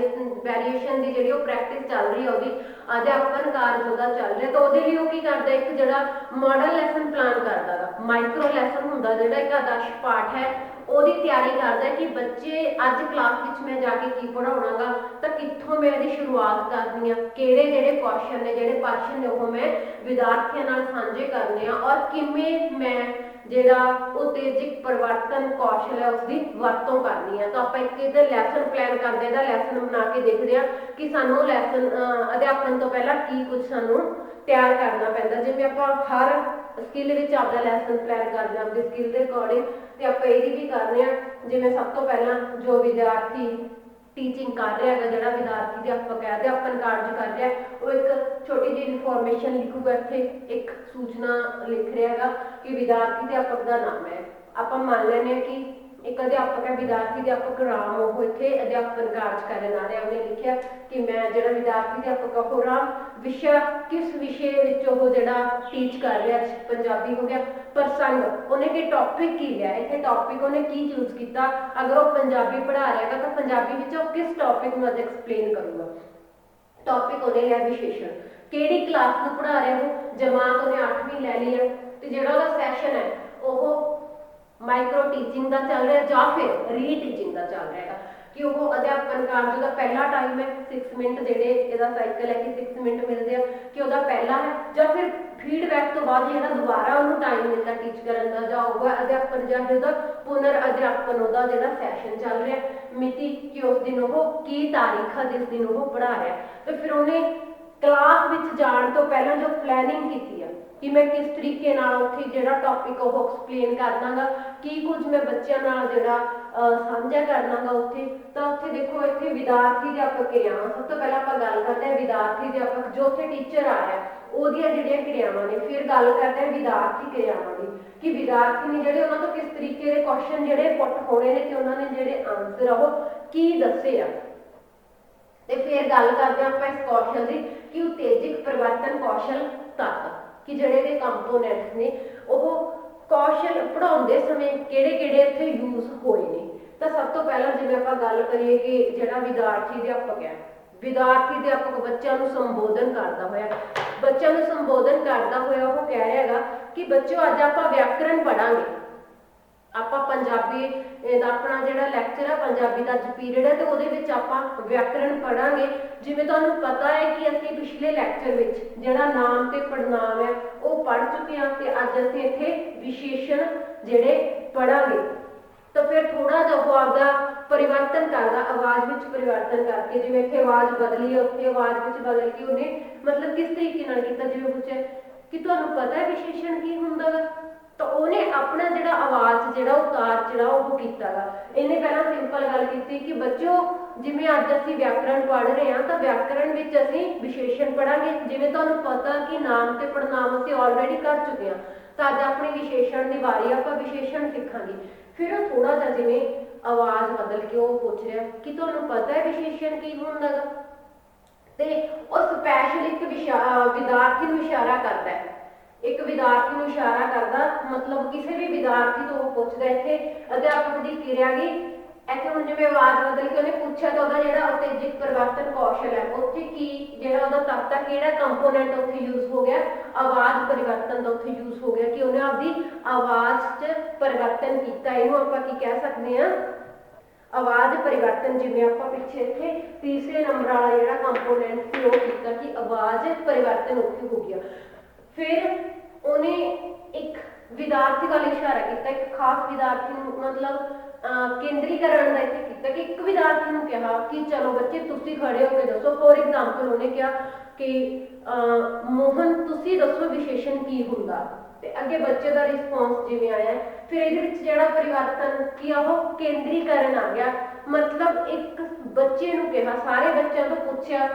ਵੈਰੀਏਸ਼ਨ ਦੀ ਜਿਹੜੀ ਉਹ ਪ੍ਰੈਕਟਿਸ ਚੱਲ ਰਹੀ ਹੈ, ਉਹਦੀ ਅਧਿਆਪਨ ਕਾਰਜ ਉਹਦਾ ਚੱਲ ਰਿਹਾ। ਤਾਂ ਉਹਦੇ ਲਈ ਉਹ ਕੀ ਕਰਦਾ, ਇੱਕ ਜਿਹੜਾ ਮਾਡਲ ਲੈਸਨ ਪਲਾਨ ਕਰਦਾ ਗਾ, ਮਾਈਕਰੋ ਲੈਸਨ ਹੁੰਦਾ ਜਿਹੜਾ ਇੱਕ ਆਦਰਸ਼ ਪਾਠ ਹੈ ਉਹਦੀ ਤਿਆਰੀ ਕਰਦਾ ਕਿ ਬੱਚੇ ਅੱਜ ਕਲਾਸ ਵਿੱਚ ਮੈਂ ਜਾ ਕੇ ਕੀ ਪੜ੍ਹਾਉਣਾ ਗਾ, ਤਾਂ ਕਿੱਥੋਂ ਮੈਂ ਇਹਦੀ ਸ਼ੁਰੂਆਤ ਕਰਨੀ ਆ, ਕਿਹੜੇ ਜਿਹੜੇ ਕੁਐਸਚਨ ਨੇ, ਜਿਹੜੇ ਪ੍ਰਸ਼ਨ ਨੇ ਉਹ ਮੈਂ ਵਿਦਿਆਰਥੀਆਂ ਨਾਲ ਸਾਂਝੇ ਕਰਨੇ ਆ, ਔਰ ਕਿਵੇਂ ਮੈਂ ਜਿਹੜਾ ਉਤੇਜਿਕ ਪਰਿਵਰਤਨ ਕੌਸ਼ਲ ਹੈ ਉਸਦੀ ਵਰਤੋਂ ਕਰਨੀ ਹੈ। ਤਾਂ ਆਪਾਂ ਇੱਕ ਇਹਦਾ ਲੈਸਨ ਪਲਾਨ ਕਰਦੇ, ਇਹਦਾ ਲੈਸਨ ਬਣਾ ਕੇ ਦੇਖਦੇ ਹਾਂ ਕਿ ਸਾਨੂੰ ਲੈਸਨ ਅਧਿਆਪਨ ਤੋਂ ਪਹਿਲਾਂ ਕੀ ਕੁਝ ਸਾਨੂੰ ਤਿਆਰ ਕਰਨਾ ਪੈਂਦਾ। ਜਿਵੇਂ ਆਪਾਂ ਹਰ ਸਕਿੱਲ ਵਿੱਚ ਆਪਦਾ ਲੈਸਨ ਪਲਾਨ ਕਰਦੇ ਹਾਂ ਆਪਣੀ ਸਕਿੱਲ ਦੇ ਅਕੋਰਡਿੰਗ, ਤੇ ਆਪਾਂ ਇਹਦੀ ਵੀ ਕਰਦੇ ਹਾਂ। ਜਿਵੇਂ ਸਭ ਤੋਂ ਪਹਿਲਾਂ ਜੋ ਵਿਦਿਆਰਥੀ ਟੀਚਿੰਗ ਕਰ ਰਿਹਾ ਹੈਗਾ, ਜਿਹੜਾ ਵਿਦਿਆਰਥੀ ਅਧਿਆਪਕ ਹੈ ਅਧਿਆਪਨ ਕਾਰਜ ਕਰ ਰਿਹਾ, ਉਹ ਇੱਕ ਛੋਟੀ ਜਿਹੀ ਇਨਫੋਰਮੇਸ਼ਨ ਲਿਖੂਗਾ, ਇੱਥੇ ਇੱਕ ਸੂਚਨਾ ਲਿਖ ਰਿਹਾ ਹੈਗਾ ਕਿ ਵਿਦਿਆਰਥੀ ਅਧਿਆਪਕ ਦਾ ਨਾਮ ਹੈ। ਆਪਾਂ ਮੰਨ ਲੈਂਦੇ ਹਾਂ ਕਿ ਇੱਕ ਅਧਿਆਪਕ ਹੈ, ਵਿਦਿਆਰਥੀ ਅਧਿਆਪਕ ਰਾਮ, ਉਹ ਇੱਥੇ ਅਧਿਆਪਨ ਕਾਰਜ ਕਰਨ ਆ ਰਿਹਾ। ਉਹਨੇ ਲਿਖਿਆ ਕਿ ਮੈਂ ਜਿਹੜਾ ਵਿਦਿਆਰਥੀ ਅਧਿਆਪਕ ਉਹ ਰਾਮ, ਵਿਸ਼ਾ ਕਿਸ ਵਿਸ਼ੇ ਵਿੱਚ ਉਹ ਜਿਹੜਾ ਟੀਚ ਕਰ ਰਿਹਾ, ਪੰਜਾਬੀ ਹੋ ਗਿਆ। ਪ੍ਰਸੰਗ ਉਹਨੇ ਕੀ ਟੌਪਿਕ ਕੀ ਲਿਆ, ਇੱਥੇ ਟੌਪਿਕ ਉਹਨੇ ਕੀ ਚੂਜ਼ ਕੀਤਾ, ਅਗਰ ਉਹ ਪੰਜਾਬੀ ਪੜ੍ਹਾ ਰਿਹਾ ਹੈਗਾ ਤਾਂ ਪੰਜਾਬੀ ਵਿੱਚ ਉਹ ਕਿਸ ਟੌਪਿਕ ਨੂੰ ਅੱਜ ਐਕਸਪਲੇਨ ਕਰੂਗਾ। ਟੌਪਿਕ ਉਹਨੇ ਲਿਆ ਵਿਸ਼ੇਸ਼ਣ, ਕਿਹੜੀ ਕਲਾਸ ਨੂੰ ਪੜ੍ਹਾ ਰਿਹਾ, ਉਹ ਜਮਾਤ ਉਹਨੇ 8ਵੀਂ ਲੈ ਲਈ ਹੈ, ਤੇ ਜਿਹੜਾ ਉਹਦਾ ਸੈਸ਼ਨ ਹੈ ਉਹ ਮਾਈਕਰੋ ਟੀਚਿੰਗ ਦਾ ਚੱਲ ਰਿਹਾ ਜਾਂ ਫਿਰ ਰੀ ਟੀਚਿੰਗ ਦਾ ਚੱਲ ਰਿਹਾ ਹੈਗਾ, ਕਿ ਉਹ ਅਧਿਆਪਨ ਕਾਰਜ ਦਾ ਪਹਿਲਾ ਟਾਈਮ ਹੈ 6 ਮਿੰਟ, ਜਿਹੜੇ ਇਹਦਾ ਸਾਈਕਲ ਹੈ ਕਿ 6 ਮਿੰਟ ਮਿਲਦੇ ਆ, ਕਿ ਉਹਦਾ ਪਹਿਲਾ ਹੈ, ਜਾਂ ਫਿਰ ਫੀਡਬੈਕ ਤੋਂ ਬਾਅਦ ਜਿਹੜਾ ਦੁਬਾਰਾ ਉਹਨੂੰ ਟਾਈਮ ਮਿਲਦਾ ਟੀਚ ਕਰਨ ਦਾ, ਜਾਂ ਉਹ ਅਧਿਆਪਨ ਜਾਂ ਉਹਦਾ ਪੁਨਰ ਅਧਿਆਪਨ, ਉਹਦਾ ਜਿਹੜਾ ਸੈਸ਼ਨ ਚੱਲ ਰਿਹਾ। ਮਿਤੀ ਕਿ ਉਸ ਦਿਨ ਉਹ ਕੀ ਤਾਰੀਖ ਆ ਜਿਸ ਦਿਨ ਉਹ ਪੜ੍ਹਾ ਰਿਹਾ। ਤੇ ਫਿਰ ਉਹਨੇ ਕਲਾਸ ਵਿੱਚ ਜਾਣ ਤੋਂ ਪਹਿਲਾਂ ਜੋ ਪਲੈਨਿੰਗ ਕੀਤੀ ਆ ਕਿ ਮੈਂ ਕਿਸ ਤਰੀਕੇ ਨਾਲ ਉੱਥੇ ਜਿਹੜਾ ਟੌਪਿਕ ਉਹ ਐਕਸਪਲੇਨ ਕਰਨਾ ਗਾ, ਕੀ ਕੁਝ ਮੈਂ ਬੱਚਿਆਂ ਨਾਲ ਜਿਹੜਾ ਸਾਂਝਾ ਕਰਨਾ ਗਾ ਉੱਥੇ। ਤਾਂ ਉੱਥੇ ਦੇਖੋ ਇੱਥੇ ਵਿਦਿਆਰਥੀ ਅਧਿਆਪਕ ਕਿਰਿਆਵਾਂ, ਸਭ ਤੋਂ ਪਹਿਲਾਂ ਆਪਾਂ ਗੱਲ ਕਰਦੇ ਹਾਂ ਵਿਦਿਆਰਥੀ ਅਧਿਆਪਕ ਜੋ ਉੱਥੇ ਟੀਚਰ ਆ ਰਿਹਾ ਉਹਦੀਆਂ ਜਿਹੜੀਆਂ ਕਿਰਿਆਵਾਂ ਨੇ। ਫਿਰ ਗੱਲ ਕਰਦੇ ਹਾਂ ਵਿਦਿਆਰਥੀ ਕਿਰਿਆਵਾਂ ਦੀ ਕਿ ਵਿਦਿਆਰਥੀ ਨੇ ਜਿਹੜੇ ਉਹਨਾਂ ਤੋਂ ਕਿਸ ਤਰੀਕੇ ਦੇ ਕੁਐਸਚਨ ਜਿਹੜੇ ਪੁੱਟ ਹੋਣੇ ਨੇ ਤੇ ਉਹਨਾਂ ਨੇ ਜਿਹੜੇ ਆਨਸਰ ਉਹ ਕੀ ਦੱਸੇ ਆ। ਤੇ ਫਿਰ ਗੱਲ ਕਰਦੇ ਹਾਂ ਆਪਾਂ ਇਸ ਕੌਸ਼ਲ ਦੀ ਕਿ ਉਤੇਜਿਕ ਪਰਿਵਰਤਨ ਕੌਸ਼ਲ ਤੱਤ, ਕਿ ਜਿਹੜੇ ਦੇ ਕੰਪੋਨੈਂਟਸ ਨੇ ਉਹ ਕੌਸ਼ਲ ਪੜ੍ਹਾਉਂਦੇ ਸਮੇਂ ਕਿਹੜੇ-ਕਿਹੜੇ ਇੱਥੇ ਯੂਜ਼ ਹੋਏ ਨੇ। ਤਾਂ ਸਭ ਤੋਂ ਪਹਿਲਾਂ ਜਿਵੇਂ ਆਪਾਂ ਗੱਲ ਕਰੀਏ ਕਿ ਜਿਹੜਾ ਵਿਦਿਆਰਥੀ ਅਧਿਆਪਕ ਹੈ, ਵਿਦਿਆਰਥੀ ਅਧਿਆਪਕ ਬੱਚਿਆਂ ਨੂੰ ਸੰਬੋਧਨ ਕਰਦਾ ਹੋਇਆ ਉਹ ਕਹਿ ਰਿਹਾ ਹੈਗਾ ਕਿ ਬੱਚਿਓ ਅੱਜ ਆਪਾਂ ਵਿਆਕਰਣ ਪੜ੍ਹਾਂਗੇ। ਆਪਾਂ ਪੰਜਾਬੀ ਦਾ ਆਪਣਾ ਜਿਹੜਾ ਲੈਕਚਰ ਹੈ, ਪੰਜਾਬੀ ਦਾ ਅੱਜ ਪੀਰੀਅਡ ਹੈ, ਤੇ ਉਹਦੇ ਵਿੱਚ ਆਪਾਂ ਵਿਆਕਰਣ ਪੜ੍ਹਾਂਗੇ। ਜਿਵੇਂ ਤੁਹਾਨੂੰ ਪਤਾ ਹੈ ਕਿ ਅਸੀਂ ਪਿਛਲੇ ਲੈਕਚਰ ਵਿੱਚ ਜਿਹੜਾ ਨਾਮ ਤੇ ਪੜਨਾਮ ਹੈ ਉਹ ਪੜ੍ਹ ਚੁੱਕੇ ਹਾਂ, ਤੇ ਅੱਜ ਅਸੀਂ ਇੱਥੇ ਵਿਸ਼ੇਸ਼ਣ ਜਿਹੜੇ ਪੜ੍ਹਾਂਗੇ। ਤਾਂ ਫਿਰ ਥੋੜਾ ਜਿਹਾ ਉਹ ਆਪਦਾ ਪਰਿਵਰਤਨ ਕਰਦਾ, ਆਵਾਜ਼ ਵਿੱਚ ਪਰਿਵਰਤਨ ਕਰਕੇ, ਜਿਵੇਂ ਇੱਥੇ ਆਵਾਜ਼ ਬਦਲੀ, ਉੱਥੇ ਆਵਾਜ਼ ਵਿੱਚ ਬਦਲ ਕੇ ਉਹਨੇ ਮਤਲਬ ਕਿਸ ਤਰੀਕੇ ਨਾਲ ਕੀਤਾ। ਜਿਵੇਂ ਪੁੱਛਿਆ ਕਿ ਤੁਹਾਨੂੰ ਪਤਾ ਹੈ ਵਿਸ਼ੇਸ਼ਣ ਕੀ ਹੁੰਦਾ ਗਾ, ਤਾਂ ਉਹਨੇ ਆਪਣਾ ਜਿਹੜਾ ਆਵਾਜ਼ ਜਿਹੜਾ ਉਤਾਰ ਜਿਹੜਾ ਉਹ ਕੀਤਾ ਗਾ। ਇਹਨੇ ਪਹਿਲਾਂ ਸਿੰਪਲ ਗੱਲ ਕੀਤੀ ਕਿ ਬੱਚਿਓ ਜਿਵੇਂ ਅੱਜ ਅਸੀਂ ਵਿਆਕਰਣ ਪੜ੍ਹ ਰਹੇ ਹਾਂ ਤਾਂ ਵਿਆਕਰਣ ਵਿੱਚ ਅਸੀਂ ਵਿਸ਼ੇਸ਼ਣ ਪੜਾਂਗੇ। ਜਿਵੇਂ ਤੁਹਾਨੂੰ ਪਤਾ ਕਿ ਨਾਮ ਤੇ ਪੜਨਾਮ ਅਸੀਂ ਆਲਰੇਡੀ ਕਰ ਚੁੱਕੇ ਹਾਂ, ਤਾਂ ਅੱਜ ਆਪਣੀ ਵਿਸ਼ੇਸ਼ਣ ਦੀ ਵਾਰੀ, ਆਪਾਂ ਵਿਸ਼ੇਸ਼ਣ ਸਿੱਖਾਂਗੇ। ਫਿਰ ਉਹ ਥੋੜਾ ਜਿਹਾ ਜਿਵੇਂ ਆਵਾਜ਼ ਬਦਲ ਕੇ ਉਹ ਪੁੱਛ ਰਿਹਾ ਕਿ ਤੁਹਾਨੂੰ ਪਤਾ ਹੈ ਵਿਸ਼ੇਸ਼ਣ ਕੀ ਹੁੰਦਾ ਗਾ, ਤੇ ਉਹ ਸਪੈਸ਼ਲ ਇੱਕ ਵਿਦਿਆਰਥੀ ਨੂੰ ਇਸ਼ਾਰਾ ਕਰਦਾ ਹੈ, ਇੱਕ ਵਿਦਿਆਰਥੀ ਨੂੰ ਇਸ਼ਾਰਾ ਕਰਦਾ, ਮਤਲਬ ਕਿਸੇ ਵੀ ਵਿਦਿਆਰਥੀ ਤੋਂ ਉਹ ਪੁੱਛਦਾ। ਇੱਥੇ ਅਧਿਆਪਕ ਦੀ ਕਿਰਿਆ ਗੀ, ਇੱਥੇ ਹੁਣ ਜਿਵੇਂ ਆਵਾਜ਼ ਬਦਲ ਕੇ ਉਹਨੇ ਪੁੱਛਿਆ ਤਾਂ ਉਹਦਾ ਜਿਹੜਾ ਉਤੇਜਕ ਪਰਿਵਰਤਨ ਕੌਸ਼ਲ ਹੈ, ਉੱਥੇ ਕੀ ਜਿਹੜਾ ਉਹਦਾ ਤੱਤ ਕਿਹੜਾ ਕੰਪੋਨੈਂਟ ਉੱਥੇ ਯੂਜ਼ ਹੋ ਗਿਆ, ਆਵਾਜ਼ ਪਰਿਵਰਤਨ ਦਾ ਉੱਥੇ ਯੂਜ਼ ਹੋ ਗਿਆ ਕਿ ਉਹਨੇ ਆਪਦੀ ਆਵਾਜ਼ 'ਚ ਪਰਿਵਰਤਨ ਕੀਤਾ। ਇਹਨੂੰ ਆਪਾਂ ਕੀ ਕਹਿ ਸਕਦੇ ਹਾਂ, ਆਵਾਜ਼ ਪਰਿਵਰਤਨ। ਜਿਵੇਂ ਆਪਾਂ ਪਿੱਛੇ ਇੱਥੇ ਤੀਸਰੇ ਨੰਬਰ ਵਾਲਾ ਜਿਹੜਾ ਕੰਪੋਨੈਂਟ ਸੀ ਉਹ ਕੀਤਾ ਕਿ ਆਵਾਜ਼ ਪਰਿਵਰਤਨ ਉੱਥੇ ਹੋ ਗਿਆ। ਫਿਰ ਉਹਨੇ ਇੱਕ ਵਿਦਿਆਰਥੀ ਵੱਲ ਇਸ਼ਾਰਾ ਕੀਤਾ, ਇੱਕ ਖਾਸ ਵਿਦਿਆਰਥੀ ਨੂੰ, ਮਤਲਬ ਕੇਂਦਰੀਕਰਨ ਦਾ ਇੱਥੇ ਕੀਤਾ ਕਿ ਇੱਕ ਵਿਦਿਆਰਥੀ ਨੂੰ ਕਿਹਾ ਕਿ ਚਲੋ ਬੱਚੇ ਤੁਸੀਂ ਖੜੇ ਹੋ ਕੇ ਦੱਸੋ। ਫੋਰ ਐਗਜ਼ਾਮਪਲ ਉਹਨੇ ਕਿਹਾ ਕਿ ਮੋਹਨ ਤੁਸੀਂ ਦੱਸੋ ਵਿਸ਼ੇਸ਼ਣ ਕੀ ਹੁੰਦਾ, ਤੇ ਅੱਗੇ ਬੱਚੇ ਦਾ ਰਿਸਪੌਂਸ ਜਿਵੇਂ ਆਇਆ। ਫਿਰ ਇਹਦੇ ਵਿੱਚ ਜਿਹੜਾ ਪਰਿਵਰਤਨ ਕੀ ਆ ਉਹ ਕੇਂਦਰੀਕਰਨ ਆ ਗਿਆ, ਮਤਲਬ ਇੱਕ ਬੱਚੇ ਨੂੰ ਕਿਹਾ, ਸਾਰੇ ਬੱਚਿਆਂ ਤੋਂ ਪੁੱਛਿਆ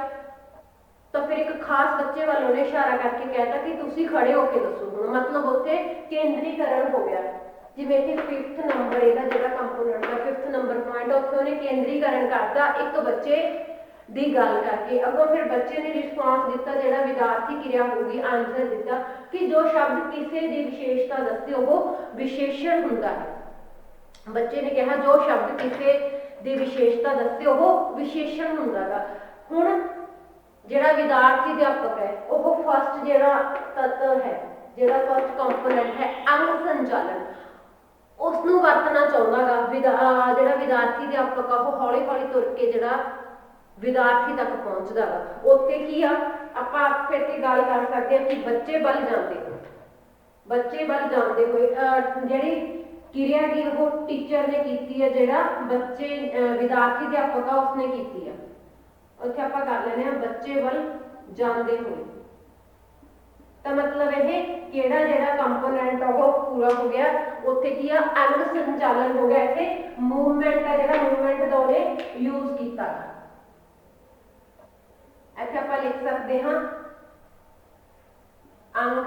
ਤਾਂ ਫਿਰ ਇੱਕ ਖਾਸ ਬੱਚੇ ਵੱਲ ਉਹਨੇ ਇਸ਼ਾਰਾ ਕਰਕੇ ਕਹਿਤਾ ਕਿ ਤੁਸੀਂ ਖੜੇ ਹੋ ਕੇ ਦੱਸੋ ਹੁਣ, ਮਤਲਬ ਉੱਥੇ ਕੇਂਦਰੀਕਰਨ ਹੋ ਗਿਆ। ਜਿਵੇਂ ਕਿ 5th ਨੰਬਰ ਇਹਦਾ ਜਿਹੜਾ ਕੰਪੋਨੈਂਟ ਦਾ 5th ਨੰਬਰ ਪੁਆਇੰਟ, ਉੱਥੇ ਉਹਨੇ ਕੇਂਦਰੀਕਰਨ ਕਰਤਾ ਇੱਕ ਬੱਚੇ ਦੀ ਗੱਲ ਕਰਕੇ। ਅੱਗੋਂ ਫਿਰ ਬੱਚੇ ਨੇ ਰਿਸਪੌਂਸ ਦਿੱਤਾ, ਜਿਹੜਾ ਵਿਦਿਆਰਥੀ ਕਿਰਿਆ ਹੋਊਗੀ, ਆਨਸਰ ਦਿੱਤਾ ਕਿ ਜੋ ਸ਼ਬਦ ਕਿਸੇ ਦੀ ਵਿਸ਼ੇਸ਼ਤਾ ਦੱਸੇ ਉਹ ਵਿਸ਼ੇਸ਼ਣ ਹੁੰਦਾ ਹੈ। ਬੱਚੇ ਨੇ ਕਿਹਾ ਜੋ ਸ਼ਬਦ ਕਿਸੇ ਦੀ ਵਿਸ਼ੇਸ਼ਤਾ ਦੱਸੇ ਉਹ ਵਿਸ਼ੇਸ਼ਣ ਹੁੰਦਾ ਗਾ। ਹੁਣ ਜਿਹੜਾ ਵਿਦਿਆਰਥੀ ਅਧਿਆਪਕ ਹੈ ਉਹ ਫਸਟ ਜਿਹੜਾ ਤੱਤ ਹੈ, ਜਿਹੜਾ ਫਸਟ ਕੰਪੋਨੈਂਟ ਹੈ ਅੰਗ ਸੰਚਾਲਨ, ਉਸ ਨੂੰ ਵਰਤਣਾ ਚਾਹੁੰਦਾ ਗਾ। ਜਿਹੜਾ ਵਿਦਿਆਰਥੀ ਅਧਿਆਪਕ ਆ ਉਹ ਹੌਲੀ ਹੌਲੀ ਤੁਰ ਕੇ ਜਿਹੜਾ ਵਿਦਿਆਰਥੀ ਤੱਕ ਪਹੁੰਚਦਾ ਗਾ। ਉੱਥੇ ਕੀ ਆ, ਆਪਾਂ ਫਿਰ ਕੇ ਗੱਲ ਕਰ ਸਕਦੇ ਹਾਂ ਕਿ ਬੱਚੇ ਵੱਲ ਜਾਂਦੇ ਹੋਏ, ਬੱਚੇ ਵੱਲ ਜਾਂਦੇ ਹੋਏ ਜਿਹੜੀ ਕਿਰਿਆ ਗੀ ਉਹ ਟੀਚਰ ਨੇ ਕੀਤੀ ਹੈ, ਜਿਹੜਾ ਬੱਚੇ ਵਿਦਿਆਰਥੀ ਅਧਿਆਪਕ ਆ ਉਸਨੇ ਕੀਤੀ ਆ। ਉੱਥੇ ਆਪਾਂ ਕਰ ਲੈਂਦੇ ਹਾਂ ਬੱਚੇ ਵੱਲ ਜਾਂਦੇ ਹੋਏ, ਤਾਂ ਮਤਲਬ ਇਹ ਕਿਹੜਾ ਜਿਹੜਾ ਕੰਪੋਨੈਂਟ ਉਹ ਪੂਰਾ ਹੋ ਗਿਆ। ਉੱਥੇ ਕੀ ਆ, ਅੰਗ ਸੰਚਾਲਨ ਹੋ ਗਿਆ। ਇੱਥੇ ਮੂਵਮੈਂਟ ਹੈ, ਜਿਹੜਾ ਮੂਵਮੈਂਟ ਦਾ ਉਹਨੇ ਯੂਜ਼ ਕੀਤਾ। ਇੱਥੇ ਆਪਾਂ ਲਿਖ ਸਕਦੇ ਹਾਂ ਅੰਗ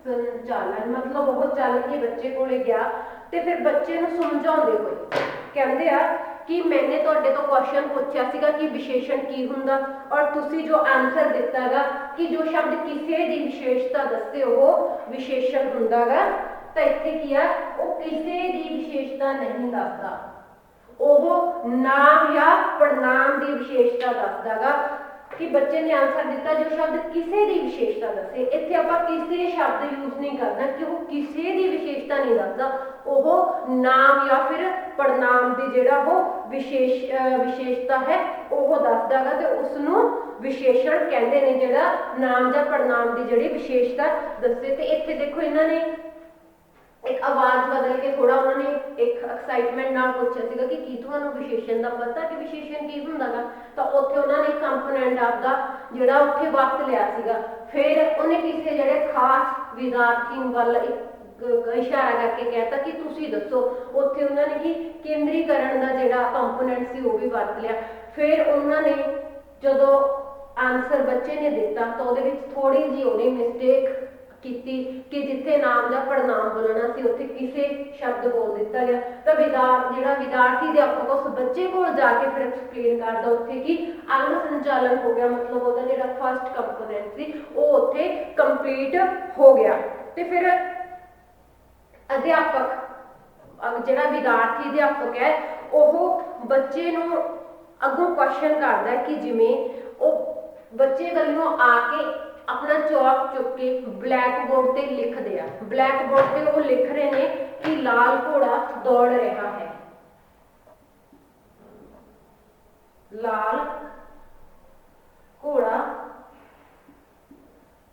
ਸੰਚਾਲਨ, ਮਤਲਬ ਉਹ ਚੱਲ ਕੇ ਬੱਚੇ ਕੋਲੇ ਗਿਆ ਤੇ ਫਿਰ ਬੱਚੇ ਨੂੰ ਸਮਝਾਉਂਦੇ ਹੋਏ ਕਹਿੰਦੇ ਆ ਕਿ ਮੈਨੇ ਤੁਹਾਡੇ ਤੋਂ ਕੁਐਸਚਨ ਪੁੱਛਿਆ ਸੀਗਾ ਕਿ ਵਿਸ਼ੇਸ਼ਣ ਕੀ ਹੁੰਦਾ, ਔਰ ਤੁਸੀਂ ਜੋ ਆਨਸਰ ਦਿੱਤਾ ਗਾ ਕਿ ਜੋ ਸ਼ਬਦ ਕਿਸੇ ਦੀ ਵਿਸ਼ੇਸ਼ਤਾ ਦੱਸੇ ਉਹ ਵਿਸ਼ੇਸ਼ਣ ਹੁੰਦਾ ਗਾ। ਤਾਂ ਇੱਥੇ ਕੀ ਆ, ਉਹ ਕਿਸੇ ਦੀ ਵਿਸ਼ੇਸ਼ਤਾ ਨਹੀਂ ਦੱਸਦਾ, ਉਹ ਨਾਮ ਜਾਂ ਪੜਨਾਮ ਦੀ ਵਿਸ਼ੇਸ਼ਤਾ ਦੱਸਦਾ ਗਾ। ਕਿ ਬੱਚੇ ਨੇ ਆਨਸਰ ਦਿੱਤਾ ਜੋ ਸ਼ਬਦ ਕਿਸੇ ਦੀ ਵਿਸ਼ੇਸ਼ਤਾ ਦੱਸੇ। ਇੱਥੇ ਆਪਾਂ ਕਿਸੇ ਸ਼ਬਦ ਯੂਜ਼ ਨਹੀਂ ਕਰਨਾ ਕਿ ਉਹ ਕਿਸੇ ਦੀ ਵਿਸ਼ੇਸ਼ਤਾ ਨਹੀਂ ਦੱਸਦਾ, ਉਹ ਨਾਮ ਜਾਂ ਫਿਰ ਪੜਨਾਮ ਦੀ ਜਿਹੜਾ ਉਹ ਵਿਸ਼ੇਸ਼ਤਾ ਹੈ ਉਹ ਦੱਸਦਾ ਗਾ, ਤੇ ਉਸ ਨੂੰ ਵਿਸ਼ੇਸ਼ਣ ਕਹਿੰਦੇ ਨੇ, ਜਿਹੜਾ ਨਾਮ ਜਾਂ ਪੜਨਾਮ ਦੀ ਜਿਹੜੀ ਵਿਸ਼ੇਸ਼ਤਾ ਦੱਸੇ। ਤੇ ਇੱਥੇ ਦੇਖੋ ਇਹਨਾਂ ਨੇ ਇੱਕ ਆਵਾਜ਼ ਬਦਲ ਕੇ ਥੋੜਾ ਉਹਨਾਂ ਨੇ ਇੱਕ ਐਕਸਾਈਟਮੈਂਟ ਨਾਲ ਪੁੱਛਿਆ ਸੀਗਾ ਕਿ ਕੀ ਤੁਹਾਨੂੰ ਵਿਸ਼ੇਸ਼ਣ ਦਾ ਪਤਾ ਕਿ ਵਿਸ਼ੇਸ਼ਣ ਕੀ ਹੁੰਦਾ ਗਾ, ਤਾਂ ਉੱਥੇ ਉਹਨਾਂ ਨੇ ਕੰਪੋਨੈਂਟ ਆਪਦਾ ਜਿਹੜਾ ਉੱਥੇ ਵਰਤ ਲਿਆ ਸੀਗਾ। ਫਿਰ ਉਹਨੇ ਕਿਸੇ ਜਿਹੜੇ ਖਾਸ ਵਿਦਿਆਰਥੀ ਵੱਲ ਇਸ਼ਾਰਾ ਕਰਕੇ ਕਹਿਤਾ ਕਿ ਤੁਸੀਂ ਦੱਸੋ, ਉੱਥੇ ਉਹਨਾਂ ਨੇ ਕੀ ਕੇਂਦਰੀਕਰਨ ਦਾ ਜਿਹੜਾ ਕੰਪੋਨੈਂਟ ਸੀ ਉਹ ਵੀ ਵਰਤ ਲਿਆ। ਫਿਰ ਉਹਨਾਂ ਨੇ ਜਦੋਂ ਆਨਸਰ ਬੱਚੇ ਨੇ ਦਿੱਤਾ ਤਾਂ ਉਹਦੇ ਵਿੱਚ ਥੋੜੀ ਜਿਹੀ ਉਹਨੇ ਮਿਸਟੇਕ ਕੀਤੀ ਕਿ ਜਿੱਥੇ ਨਾਮ ਜਾਂ ਪੜਨਾਮ ਬੋਲਣਾ ਸੀ ਉੱਥੇ ਕਿਸੇ ਸ਼ਬਦ ਬੋਲ ਦਿੱਤਾ ਗਿਆ। ਤਾਂ ਜਿਹੜਾ ਵਿਦਿਆਰਥੀ ਅਧਿਆਪਕ ਉਸ ਬੱਚੇ ਕੋਲ ਜਾ ਕੇ ਫਿਰ ਐਕਸਪਲੇਨ ਕਰਦਾ ਉੱਥੇ ਕਿ ਅੰਗ ਸੰਚਾਲਨ ਹੋ ਗਿਆ, ਮਤਲਬ ਉਹਦਾ ਜਿਹੜਾ ਫਸਟ ਕੰਪੋਨੈਂਟ ਸੀ ਉਹ ਉੱਥੇ ਕੰਪਲੀਟ ਹੋ ਗਿਆ। ਤੇ ਫਿਰ ਅਧਿਆਪਕ ਜਿਹੜਾ ਵਿਦਿਆਰਥੀ ਅਧਿਆਪਕ ਹੈ ਉਹ ਬੱਚੇ ਨੂੰ ਅੱਗੋਂ ਕੁਐਸਚਨ ਕਰਦਾ ਕਿ ਜਿਵੇਂ ਉਹ ਬੱਚੇ ਵੱਲੋਂ ਆ ਕੇ ਆਪਣਾ ਚੌਕ ਚੁੱਕ ਕੇ ਬਲੈਕ ਬੋਰਡ ਤੇ ਲਿਖਦੇ ਆ। ਬਲੈਕ ਬੋਰਡ ਤੇ ਉਹ ਲਿਖ ਰਹੇ ਨੇ ਕਿ ਲਾਲ ਘੋੜਾ ਦੌੜ ਰਿਹਾ ਹੈ, ਲਾਲ ਘੋੜਾ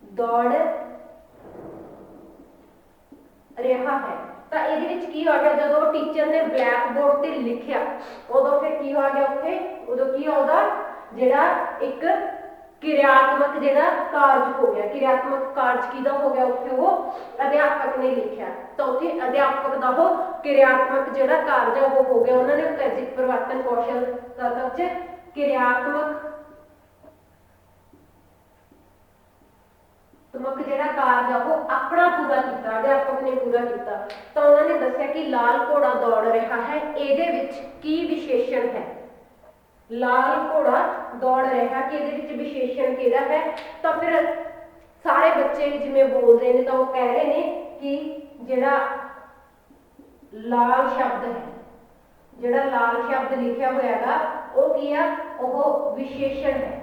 ਦੌੜ ਰਿਹਾ ਹੈ। ਤਾਂ ਇਹਦੇ ਵਿੱਚ ਕੀ ਹੋ ਗਿਆ, ਜਦੋਂ ਟੀਚਰ ਨੇ ਬਲੈਕ ਬੋਰਡ ਤੇ ਲਿਖਿਆ ਉਦੋਂ ਫਿਰ ਕੀ ਹੋ ਗਿਆ, ਉੱਥੇ ਉਦੋਂ ਕੀ ਉਹਦਾ ਜਿਹੜਾ ਇੱਕ ਕਿਰਿਆਤਮਕ ਜਿਹੜਾ ਕਾਰਜ ਹੋ ਗਿਆ। ਕਿਰਿਆਤਮਕ ਕਾਰਜ ਕਿਹਦਾ ਹੋ ਗਿਆ, ਉੱਥੇ ਉਹ ਅਧਿਆਪਕ ਨੇ ਲਿਖਿਆ, ਤਾਂ ਉੱਥੇ ਅਧਿਆਪਕ ਦਾ ਉਹ ਕਿਰਿਆਤਮਕ ਜਿਹੜਾ ਕਾਰਜ ਹੈ ਉਹ ਹੋ ਗਿਆ। ਉਹਨਾਂ ਨੇ ਉਤੇਜਕ ਪਰਿਵਰਤਨ ਕੌਸ਼ਲ ਦਾ ਕਿਰਿਆਤਮਕ ਜਿਹੜਾ ਕਾਰਜ ਆ ਉਹ ਆਪਣਾ ਪੂਰਾ ਕੀਤਾ, ਅਧਿਆਪਕ ਨੇ ਪੂਰਾ ਕੀਤਾ। ਤਾਂ ਉਹਨਾਂ ਨੇ ਦੱਸਿਆ ਕਿ ਲਾਲ ਘੋੜਾ ਦੌੜ ਰਿਹਾ ਹੈ, ਇਹਦੇ ਵਿੱਚ ਕੀ ਵਿਸ਼ੇਸ਼ਣ ਹੈ? ਲਾਲ ਘੋੜਾ ਦੌੜ ਰਿਹਾ ਕਿ ਇਹਦੇ ਵਿੱਚ ਵਿਸ਼ੇਸ਼ਣ ਕਿਹੜਾ ਹੈ? ਤਾਂ ਫਿਰ ਸਾਰੇ ਬੱਚੇ ਜਿਵੇਂ ਬੋਲਦੇ ਨੇ ਤਾਂ ਉਹ ਕਹਿ ਰਹੇ ਨੇ ਕਿ ਜਿਹੜਾ ਲਾਲ ਸ਼ਬਦ ਹੈ, ਜਿਹੜਾ ਲਾਲ ਸ਼ਬਦ ਲਿਖਿਆ ਹੋਇਆ ਹੈਗਾ ਉਹ ਕੀ ਆ? ਉਹ ਵਿਸ਼ੇਸ਼ਣ ਹੈ।